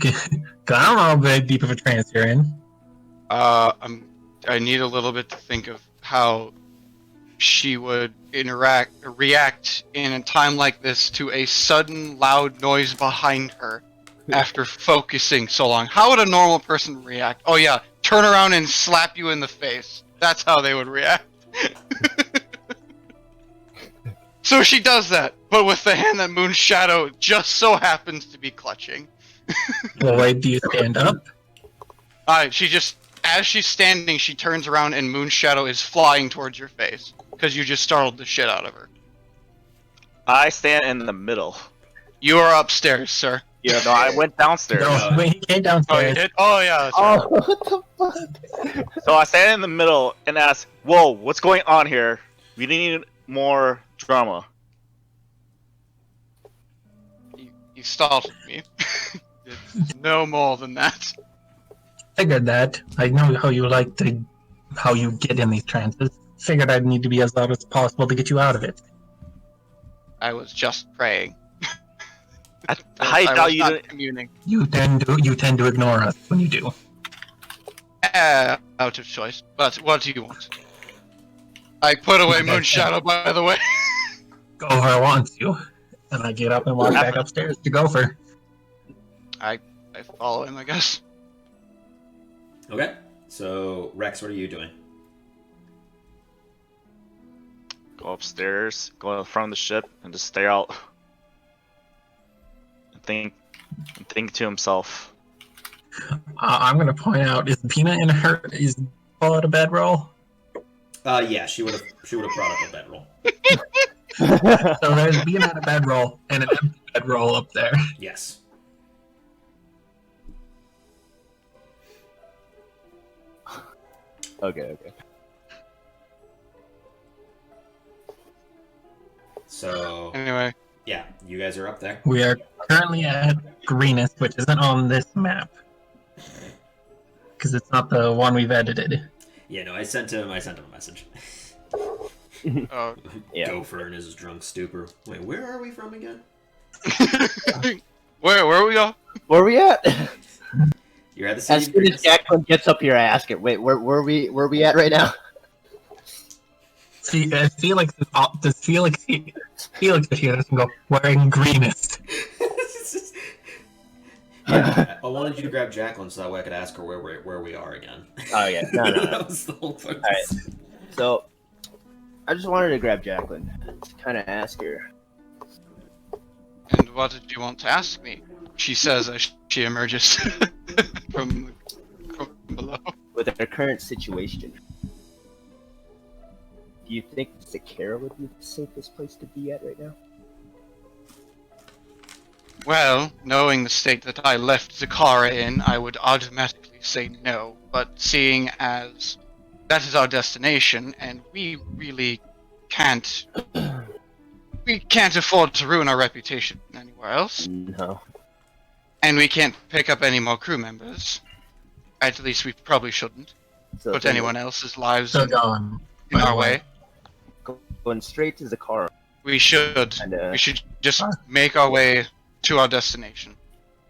Cause I don't know how big deep of a trance you're in. I need a little bit to think of how she would react in a time like this to a sudden loud noise behind her after focusing so long. How would a normal person react? Oh yeah, turn around and slap you in the face. That's how they would react. So she does that, but with the hand that Moon Shadow just so happens to be clutching. Well, wait, do you stand up? She just, as she's standing, she turns around and Moon Shadow is flying towards your face. Because you just startled the shit out of her. I stand in the middle. You are upstairs, sir. Yeah, no, I went downstairs. No, wait, he came downstairs. Oh, you did? Oh, yeah, that's right. Oh, what the fuck? So I stand in the middle and ask, "Whoa, what's going on here? We need more drama." You startled me. It's no more than that. Figured that. I know how you get in these trances. Figured I'd need to be as loud as possible to get you out of it. I was just praying. I doubt you not communing. You tend to ignore us when you do. Out of choice. But what do you want? I put away Moon Shadow, by the way. Gopher wants you. And I get up and walk back upstairs to Gopher. I follow him, I guess. Okay. So, Rex, what are you doing? Go upstairs, go in front of the ship, and just stare out. And think to himself. I'm gonna point out: is Peanut in her? Is Paul at a bedroll? Yeah, she would have brought up a bedroll. So there's being at a bedroll and an empty bedroll up there. Yes. Okay. So anyway, yeah, you guys are up there. We are currently at Greenest, which isn't on this map because it's not the one we've edited. Yeah, no, I sent him a message. Yeah. Gopher and his drunk stupor. Wait, where are we from again? Where are we all? Where are we at? You're at the city. As soon as Jacqueline gets up here, I ask it. Wait, where are we at right now? See, Felix is here and go wearing Greenest. Yeah, I wanted you to grab Jacqueline so that way I could ask her where we are again. Oh yeah, no. That was the whole focus. All right. So, I just wanted to grab Jacqueline, to kind of ask her. And what did you want to ask me? She says as she emerges from below. With her current situation, do you think Zakara would be the safest place to be at right now? Well, knowing the state that I left Zakara in, I would automatically say no. But seeing as that is our destination, and we really can't afford to ruin our reputation anywhere else. No. And we can't pick up any more crew members. At least we probably shouldn't So put anyone else's lives So in gone. our way. Going straight to Zakara. We should. And, We should just make our way to our destination.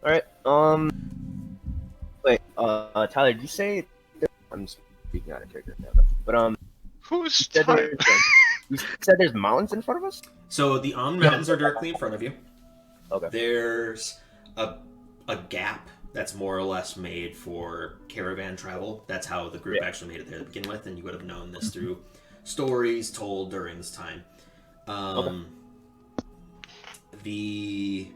Alright, wait, Tyler, did you say... I'm speaking out of character now, but, Who's Tyler? You said there's mountains in front of us? So the mountains are directly in front of you. Okay. There's a gap that's more or less made for caravan travel. That's how the group actually made it there to begin with, and you would have known this through stories told during this time. The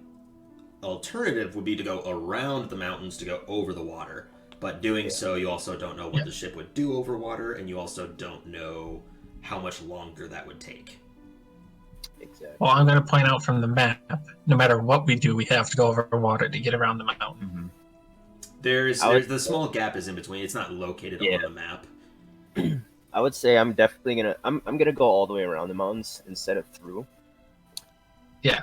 alternative would be to go around the mountains to go over the water, but doing so you also don't know what the ship would do over water, and you also don't know how much longer that would take. Exactly. Well, I'm going to point out from the map, no matter what we do, we have to go over water to get around the mountain. There's the small gap is in between. It's not located on the map. I would say I'm definitely gonna I'm gonna go all the way around the mountains instead of through. Yeah,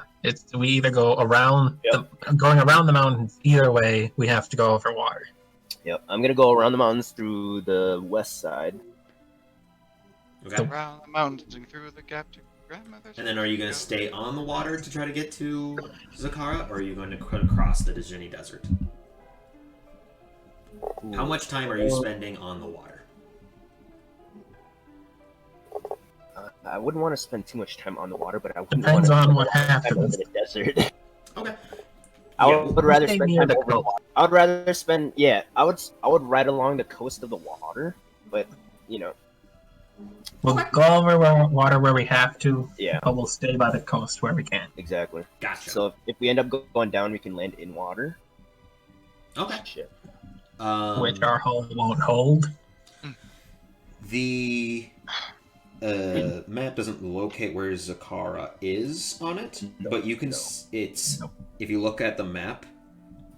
we either go around going around the mountains. Either way, we have to go over water. Yep, I'm gonna go around the mountains through the west side. Okay. Around the mountains and through the gap to grandmother's. And then are you going to stay on the water to try to get to Zakara, or are you going to cross the Djinni Desert? How much time are you spending on the water? I wouldn't want to spend too much time on the water, but I wouldn't Depends want to on what spend happens. in the desert. Okay. I would rather spend near time the over the coast. water. I would rather spend I would ride along the coast of the water, but you know, We'll go over water where we have to, Yeah. but we'll stay by the coast where we can. Exactly. Gotcha. So if we end up going down, we can land in water. Okay. Shit. Which our hull won't hold. The map doesn't locate where Zakara is on it, but you can. It's if you look at the map,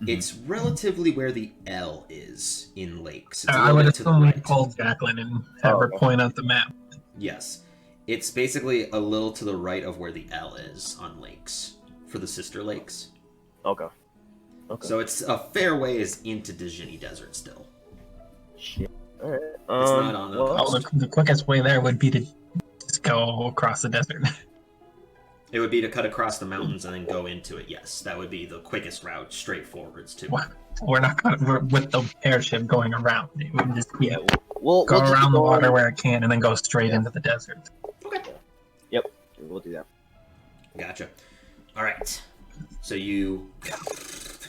it's relatively where the L is in lakes. It's a I little would bit to the assume we right. call Jacqueline and have her point out the map. Yes, it's basically a little to the right of where the L is on lakes for the sister lakes. Okay. Okay. So it's a fair ways into Dijini Desert still. Shit. Alright. It's not on the coast. The quickest way there would be to just go across the desert. It would be to cut across the mountains and then go into it. Yes, that would be the quickest route, straight forwards too. We're not we're with the airship going around. It would just be we'll go just around the go water on- where it can and then go straight into the desert. Yep. We'll do that. Gotcha. All right. So you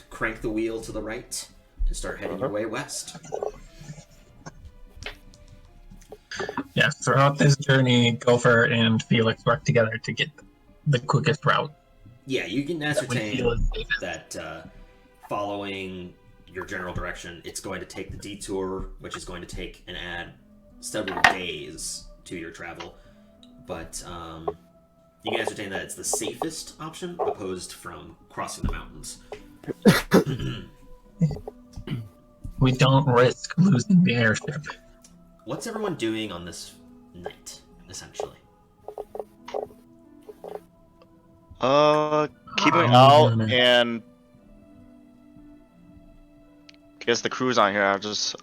crank the wheel to the right and start heading your way west. Yes, throughout this journey, Gopher and Felix work together to get the quickest route. Yeah, you can feel ascertain is safest. that following your general direction, it's going to take the detour, which is going to take and add several days to your travel. But you can ascertain that it's the safest option, opposed from crossing the mountains. We don't risk losing the airship. What's everyone doing on this night, essentially? Keeping out and I guess the crew's on here. I'll just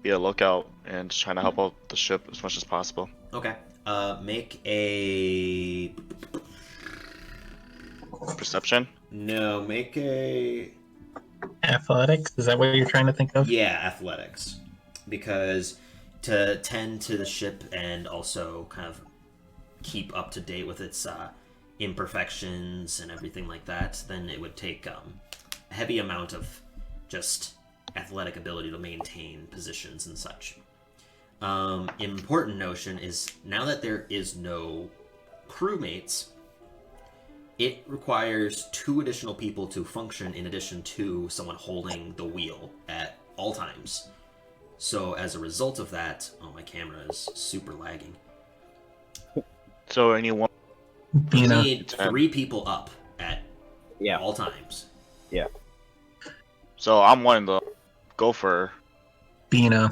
be a lookout and just trying to help out the ship as much as possible. Okay. Make a perception. No, make a Athletics? Is that what you're trying to think of? Yeah, athletics. Because to tend to the ship and also kind of keep up to date with its imperfections and everything like that, then it would take a heavy amount of just athletic ability to maintain positions and such. Important notion is now that there is no crewmates, it requires 2 additional people to function in addition to someone holding the wheel at all times. So as a result of that, my camera is super lagging. So anyone? You need 3 people up at all times. Yeah. So I'm one of the Gopher. Bina.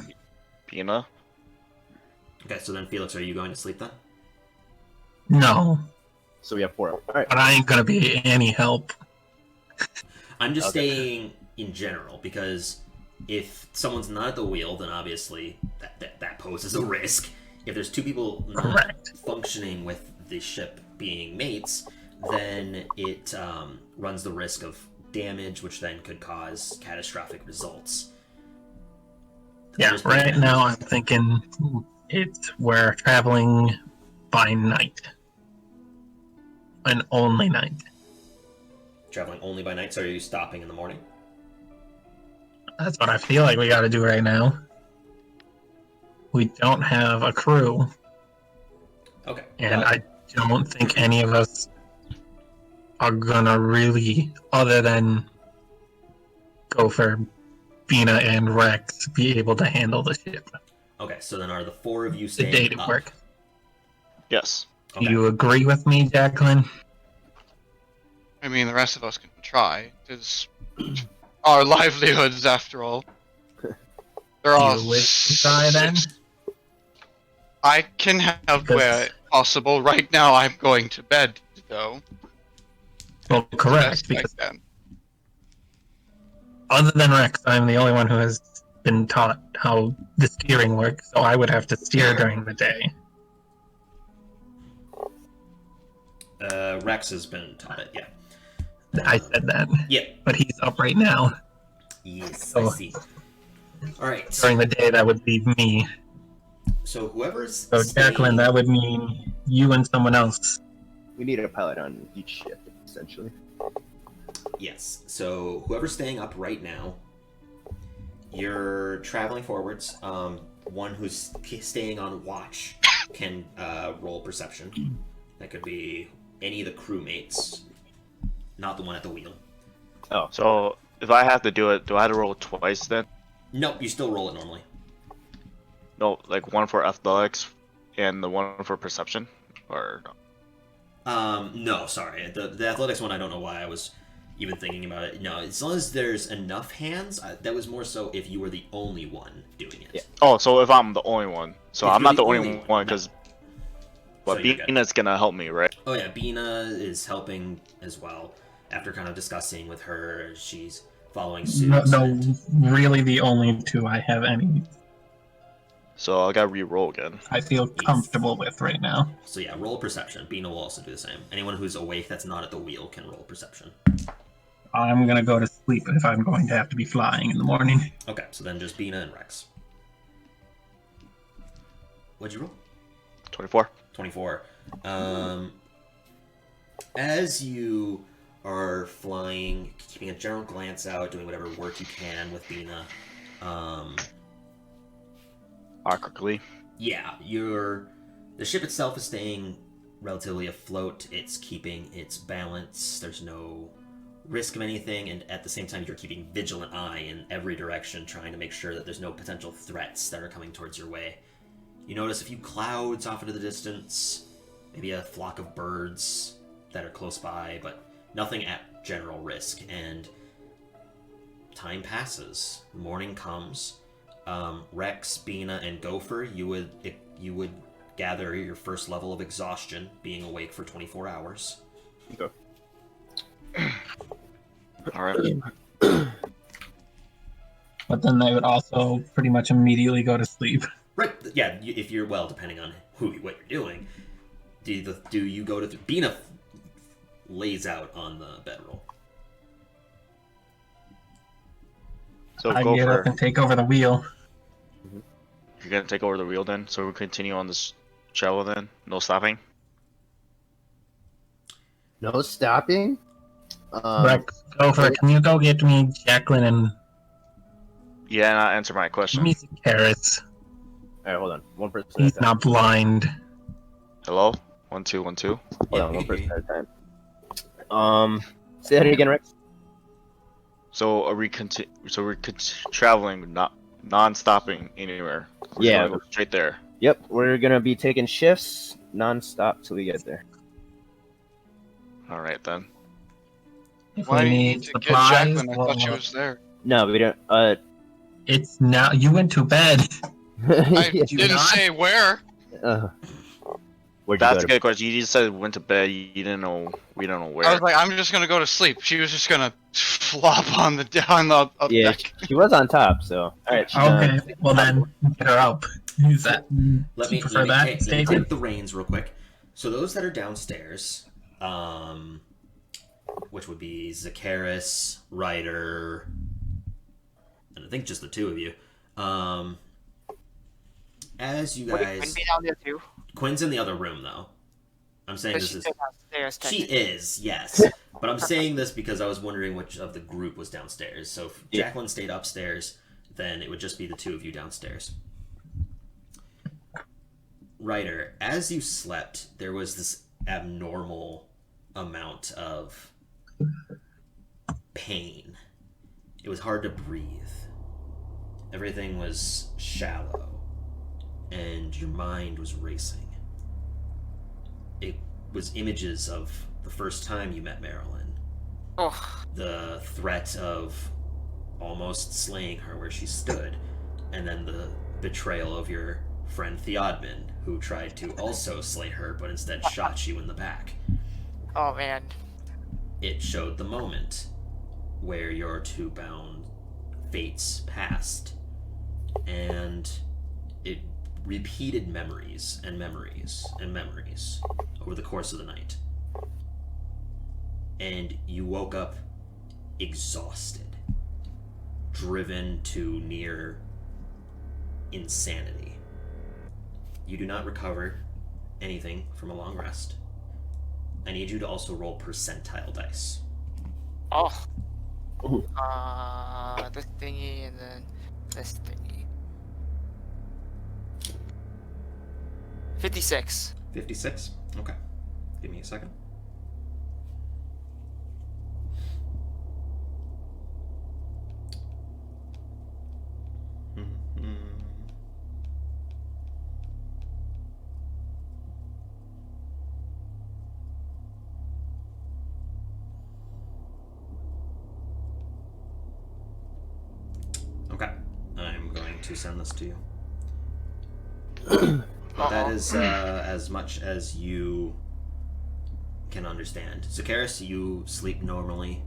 Okay, so then Felix, are you going to sleep then? No. So we have 4. All right. But I ain't gonna be any help. I'm just saying in general, because if someone's not at the wheel, then obviously that poses a risk. If there's 2 people not functioning with the ship being mates, then it runs the risk of damage, which then could cause catastrophic results. Yeah, right now I'm thinking we're traveling by night. And only night. Traveling only by night, so are you stopping in the morning? That's what I feel like we gotta do right now. We don't have a crew. Okay. And I don't think any of us are gonna really, other than Gopher, Bina, and Rex, be able to handle the ship. Okay, so then are the 4 of you The staying day to up? work. Yes. Do you agree with me, Jacqueline? I mean, the rest of us can try. It's our livelihoods, after all. They're all. You wish to try then? I can have where possible. Right now, I'm going to bed, though. Well, correct, because other than Rex, I'm the only one who has been taught how the steering works, so I would have to steer during the day. Rex has been taught it, yeah. I said that. Yeah. But he's up right now. Yes, So, I see. Alright. During the day, that would be me. So whoever's So, Jacqueline, that would mean you and someone else. We need a pilot on each ship, essentially. Yes. So whoever's staying up right now, you're traveling forwards. one who's staying on watch can roll perception. That could be any of the crewmates, not the one at the wheel. Oh. So if I have to do it, do I have to roll twice then? Nope, you still roll it normally. No, like one for athletics and the one for perception, or no? No, sorry. The athletics one, I don't know why I was even thinking about it. No, as long as there's enough hands, that was more so if you were the only one doing it. Yeah. Oh, so if I'm the only one, so If I'm you're not the the only only one because. So But you're good. Bina's gonna help me, right? Oh yeah, Bina is helping as well. After kind of discussing with her, she's following suit. No, really the only two I have any So I gotta re-roll again. I feel comfortable with right now. So yeah, roll perception. Bina will also do the same. Anyone who's awake that's not at the wheel can roll perception. I'm gonna go to sleep if I'm going to have to be flying in the morning. Okay, so then just Bina and Rex. What'd you roll? 24. 24. As you are flying, keeping a general glance out, doing whatever work you can with Bina, Awkwardly. yeah, the ship itself is staying relatively afloat. It's keeping its balance. There's no risk of anything, and at the same time, you're keeping vigilant eye in every direction, trying to make sure that there's no potential threats that are coming towards your way. You notice a few clouds off into the distance, maybe a flock of birds that are close by, but nothing at general risk. And time passes. Morning comes. Rex, Bina, and Gopher, you would gather your first level of exhaustion, being awake for 24 hours. Okay. All right. But then they would also pretty much immediately go to sleep. Right. Yeah. If you're depending on what you're doing, do you go to Bina lays out on the bedroll. So I go get for. up and take over the wheel. You're gonna take over the wheel then, so we'll continue on this travel then. No stopping. No stopping. Rex, Gopher, can you go get me Jacqueline and Yeah, and answer my question. me some carrots? Alright, hold on. One person. He's at a time. not blind. Hello? 1 2 1 2. Hold on, one person at a time. Say that again, Rex. So are we traveling, not non-stopping anywhere? We're Yeah. gonna go straight there. Yep, we're gonna be taking shifts non-stop till we get there. All right then. If Why we do you need need to get supplies, Jacqueline? I well, thought she was there. No, we don't. It's now. You went to bed. I Yeah. didn't say where. Where'd you That's go a to? good question. You just said went to bed. You didn't know. We don't know where. I was like, I'm just gonna go to sleep. She was just gonna flop on the up Yeah, deck. she was on top. So, all right. She's Okay, well then get her up. Is that? Let do me you prefer that? let me Stated? take the reins real quick. So those that are downstairs, which would be Zakaris, Ryder, and I think just the two of you. As you Would guys, Quinn be down there too? Quinn's in the other room though. I'm saying But this she's is. still downstairs, She technically. is, yes. But I'm saying this because I was wondering which of the group was downstairs. So if Yeah. Jacqueline stayed upstairs, then it would just be the two of you downstairs. Ryder, as you slept, there was this abnormal amount of pain. It was hard to breathe. Everything was shallow, and your mind was racing. It was images of the first time you met Marilyn. Oh, The threat of almost slaying her where she stood, and then the betrayal of your friend Theodman, who tried to also slay her but instead shot you in the back. oh man. It showed the moment where your two bound fates passed, and it repeated memories and memories and memories over the course of the night. And you woke up exhausted, driven to near insanity. You do not recover anything from a long rest. I need you to also roll percentile dice. Oh. This thingy and then this thingy. 56. 56? Okay. Give me a second. Okay. I'm going to send this to you. But that is as much as you can understand. Zakaris, you sleep normally,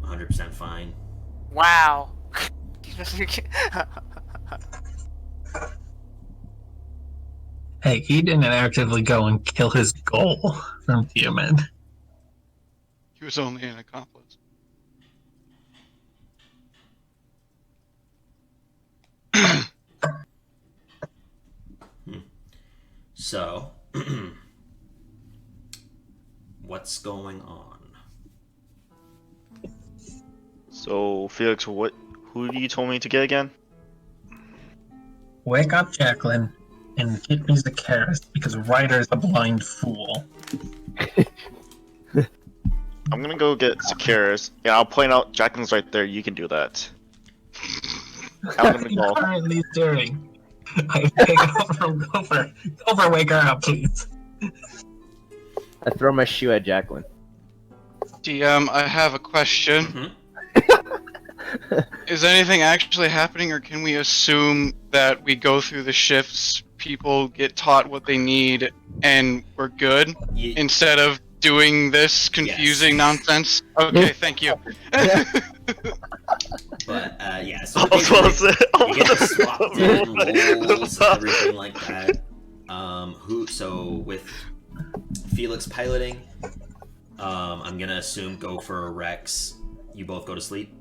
100% fine. Wow. Hey, he didn't actively go and kill his goal from Tiamat. He was only an accomplice. So, what's going on? So, Felix, who do you told me to get again? Wake up, Jacqueline, and get me Zakaris, because Ryder's a blind fool. I'm gonna go get Zakaris. Yeah, I'll point out Jacqueline's right there. You can do that. I'm gonna go. Currently staring. I pick up from Gopher. Gopher, wake her up, please. I throw my shoe at Jacqueline. DM, I have a question. Mm-hmm. Is anything actually happening, or can we assume that we go through the shifts, people get taught what they need, and we're good, instead of doing this confusing nonsense? Okay, thank you. But, yeah, so you get swapped in roles and everything like that. So with Felix piloting, I'm gonna assume Gopher, Rex, you both go to sleep?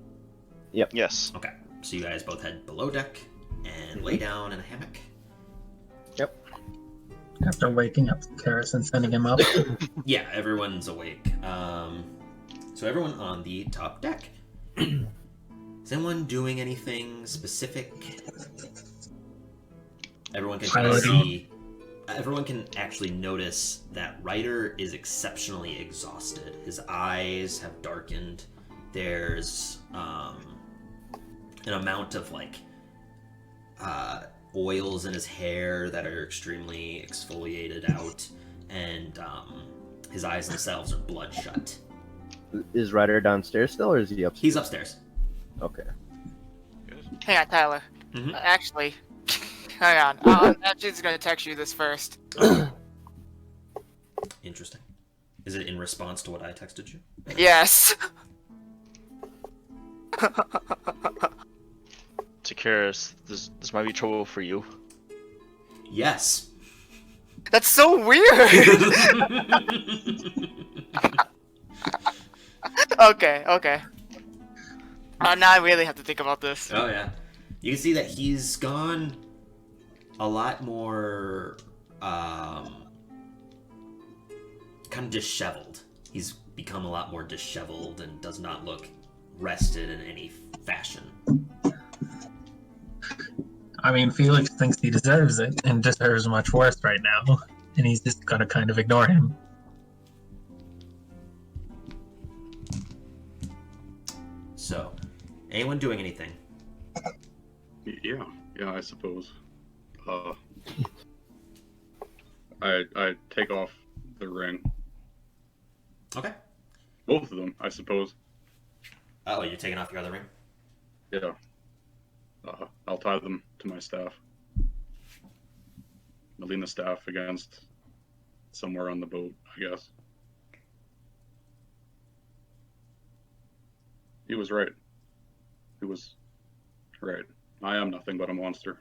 Yep. Yes. Okay, so you guys both head below deck and lay down in a hammock. Yep. After waking up Zakaris and sending him up. Yeah, everyone's awake. So everyone on the top deck. Is anyone doing anything specific? Everyone can kind of see. Everyone can actually notice that Ryder is exceptionally exhausted. His eyes have darkened. There's an amount of oils in his hair that are extremely exfoliated out, and his eyes themselves are bloodshot. Is Ryder downstairs still, or is he upstairs? He's upstairs. Okay. Hang on, Tyler. Mm-hmm. Actually, hang on. I'm actually just gonna text you this first. Interesting. Is it in response to what I texted you? Yes. Zakaris, this might be trouble for you. Yes. That's so weird. Okay. Now I really have to think about this. Oh yeah. You can see that he's gone a lot more kind of disheveled. He's become a lot more disheveled and does not look rested in any fashion. I mean, Felix thinks he deserves it, and deserves much worse right now, and he's just gonna kind of ignore him. So, anyone doing anything? Yeah, I suppose. I take off the ring. Okay. Both of them, I suppose. Oh, you're taking off your other ring? Yeah. I'll tie them to my staff. I'll lean the staff against somewhere on the boat, I guess. He was right. He was right. I am nothing but a monster.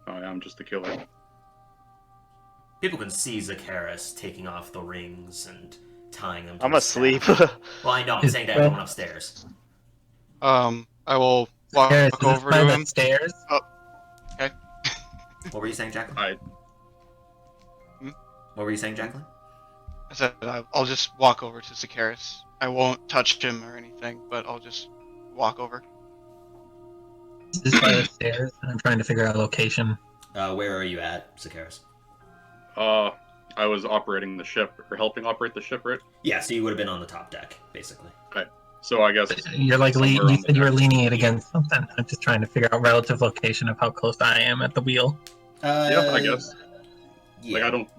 I am just a killer. People can see Zakaris taking off the rings and tying them to I'm the asleep. staff. Well, I know, I'm saying to everyone upstairs. I will walk over to him. Upstairs. Oh, okay. What were you saying, Jacqueline? What were you saying, Jacqueline? I said I'll just walk over to Zakaris. I won't touch him or anything, but I'll just walk over. Is this by the stairs? I'm trying to figure out location. Where are you at, Zakaris? I was operating the ship, or helping operate the ship, right? Yeah, so you would have been on the top deck, basically. Okay. So I guess You're like you said you were leaning it Yeah. against something. I'm just trying to figure out relative location of how close I am at the wheel. Yeah, I guess. Yeah. Like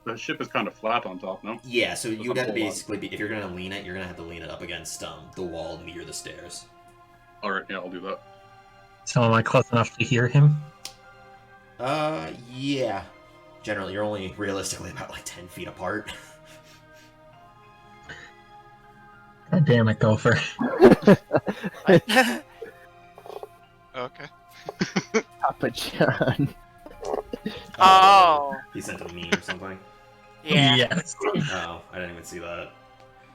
the ship is kind of flat on top, no? Yeah, so you'd have to basically be, if you're gonna lean it, you're gonna have to lean it up against the wall near the stairs. All right, yeah, I'll do that. So am I close enough to hear him? Yeah. Generally, you're only realistically about like 10 feet apart. God damn it, Gopher. Okay. Papa John. Oh. He sent a meme or something. Yeah. Yes. Oh, I didn't even see that.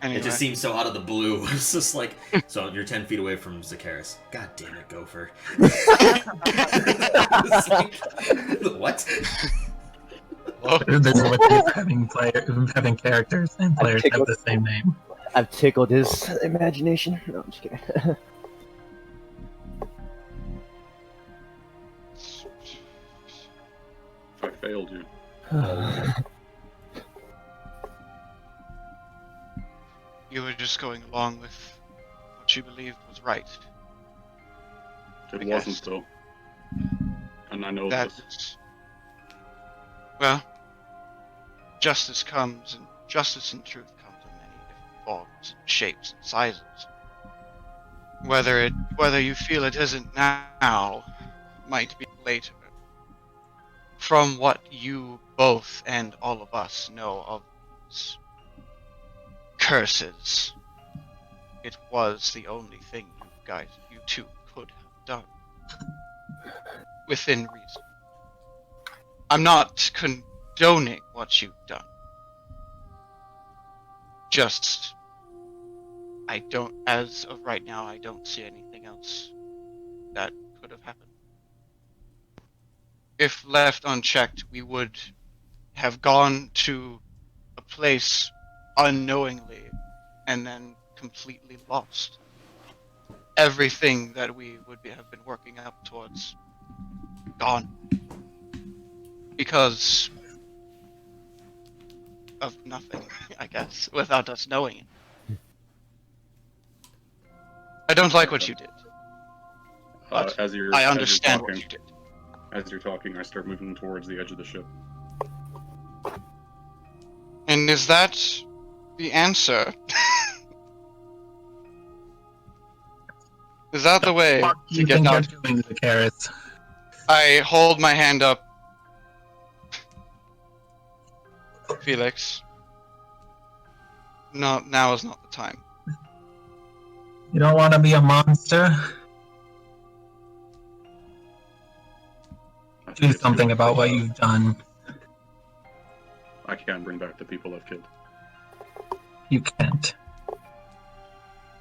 Anyway. It just seems so out of the blue. It's just like, so you're 10 feet away from Zakaris. God damn it, Gopher. It's like, what? This is what having characters and players have the same name. I've tickled his imagination. No, I'm just kidding. I failed you. You were just going along with what you believed was right. It I wasn't guess. though. And I know That this. is- Well, justice comes, and justice and truth comes in many different forms, and shapes, and sizes. Whether you feel it isn't now, might be later. From what you both and all of us know of these curses, it was the only thing you two could have done. Within reason. I'm not condoning what you've done. Just, as of right now, I don't see anything else that could have happened. If left unchecked, we would have gone to a place unknowingly and then completely lost everything that we have been working up towards. Gone. Because of nothing, I guess, without us knowing it. I don't like what you did. But I understand what you did. As you're talking, I start moving towards the edge of the ship. And is that the answer? Is that the way to get out? Doing the carrots. I hold my hand up. Felix. No, now is not the time. You don't want to be a monster? Do something about what you've done. I can't bring back the people I've killed. You can't.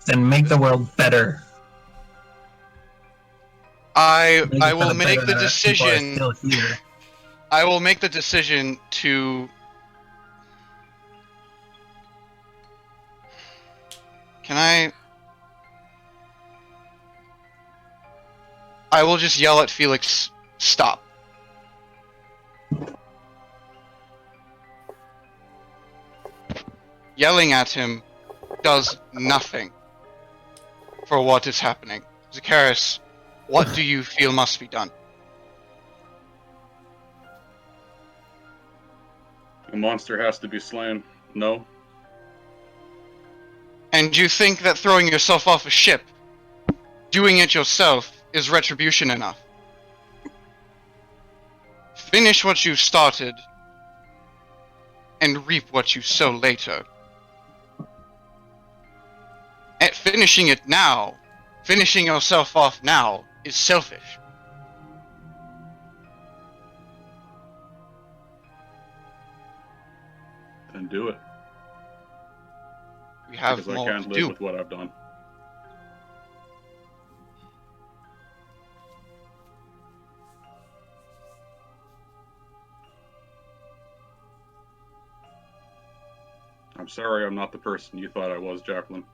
Then make the world better. I Make it will better make the that people are decision. still here. I will make the decision to. Can I? I will just yell at Felix, stop. Yelling at him does nothing for what is happening. Zakaris, what do you feel must be done? The monster has to be slain. No. And you think that throwing yourself off a ship, doing it yourself, is retribution enough? Finish what you started, and reap what you sow later. And finishing it now, finishing yourself off now, is selfish. Then do it. We have because I more can't to live do. with what I've done. I'm sorry I'm not the person you thought I was, Jacqueline.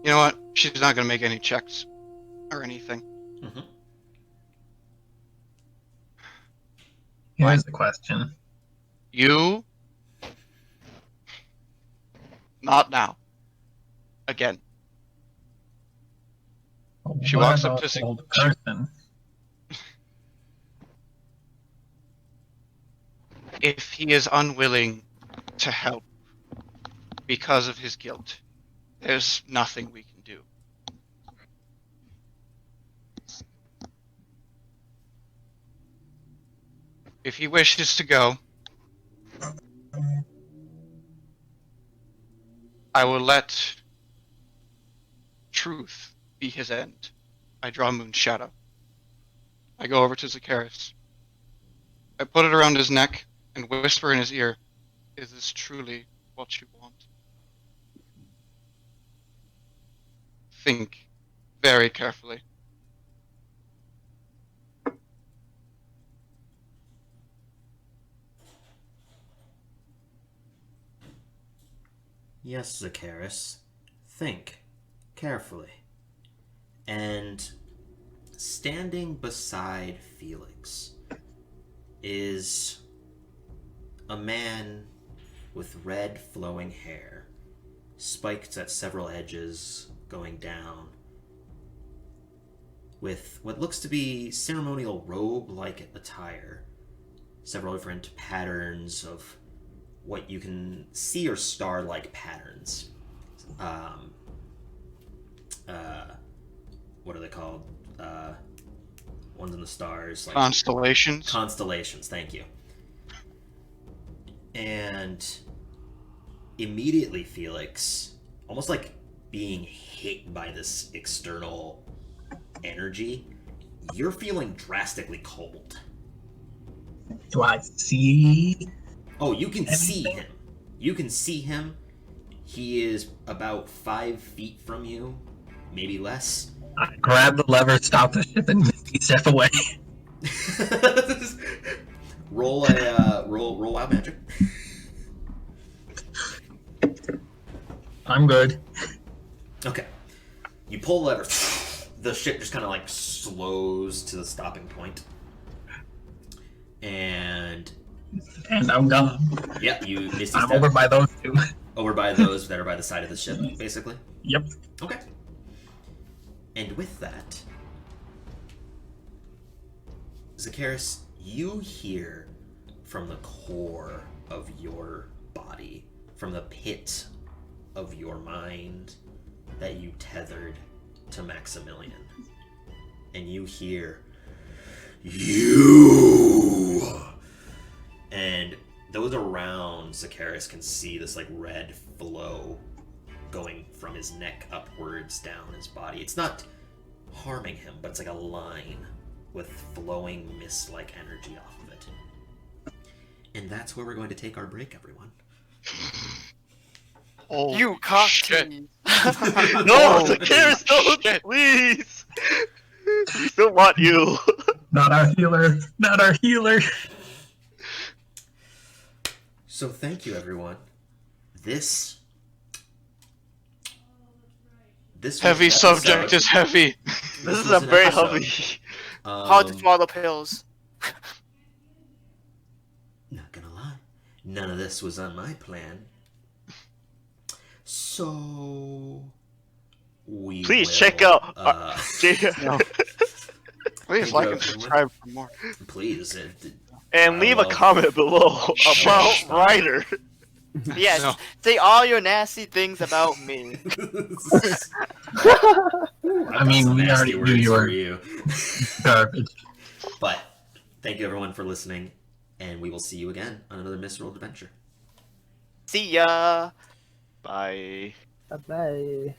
You know what? She's not gonna make any checks or anything. Here's the question. You? Not now. Again. She What walks up about to the old person? If he is unwilling to help because of his guilt, there's nothing we can do. If he wishes to go, I will let truth be his end. I draw Moon's shadow. I go over to Zacharias. I put it around his neck and whisper in his ear, "Is this truly what you want?" Think very carefully. Yes, Zacharias. Think carefully. And standing beside Felix is a man with red flowing hair, spiked at several edges, going down, with what looks to be ceremonial robe-like attire, several different patterns of what you can see are star-like patterns. What are they called? Ones in the stars. Like Constellations? Constellations, thank you. And immediately, Felix, almost like being hit by this external energy, you're feeling drastically cold. Do I see? Oh, you can see him. You can see him. He is about 5 feet from you, maybe less. I grab the lever, stop the ship, and step away. roll out magic. I'm good. Okay. You pull the lever. The ship just kind of like slows to the stopping point. And I'm gone. Yeah, you misty I'm step. over by those two. Over by those that are by the side of the ship, basically? Yep. Okay. And with that, Zacharias, you hear from the core of your body, from the pit of your mind that you tethered to Maximilian. And you hear, "You!" And those around Zacharias can see this like red flow going from his neck upwards down his body. It's not harming him, but it's like a line with flowing mist-like energy off of it. And that's where we're going to take our break, everyone. Oh, you cocked shit. No, Zacharias, don't, please! We still want you. Not our healer. Not our healer. So thank you, everyone. This heavy subject is heavy. This is a very heavy. Hard to swallow pills. Not gonna lie, none of this was on my plan. So we Please will, check out. Please like and subscribe for more. Please, and leave a comment below about Ryder. Yes, No. say all your nasty things about me. I mean, we already knew you were garbage. But thank you, everyone, for listening, and we will see you again on another Misrolled Adventure. See ya. Bye. Bye.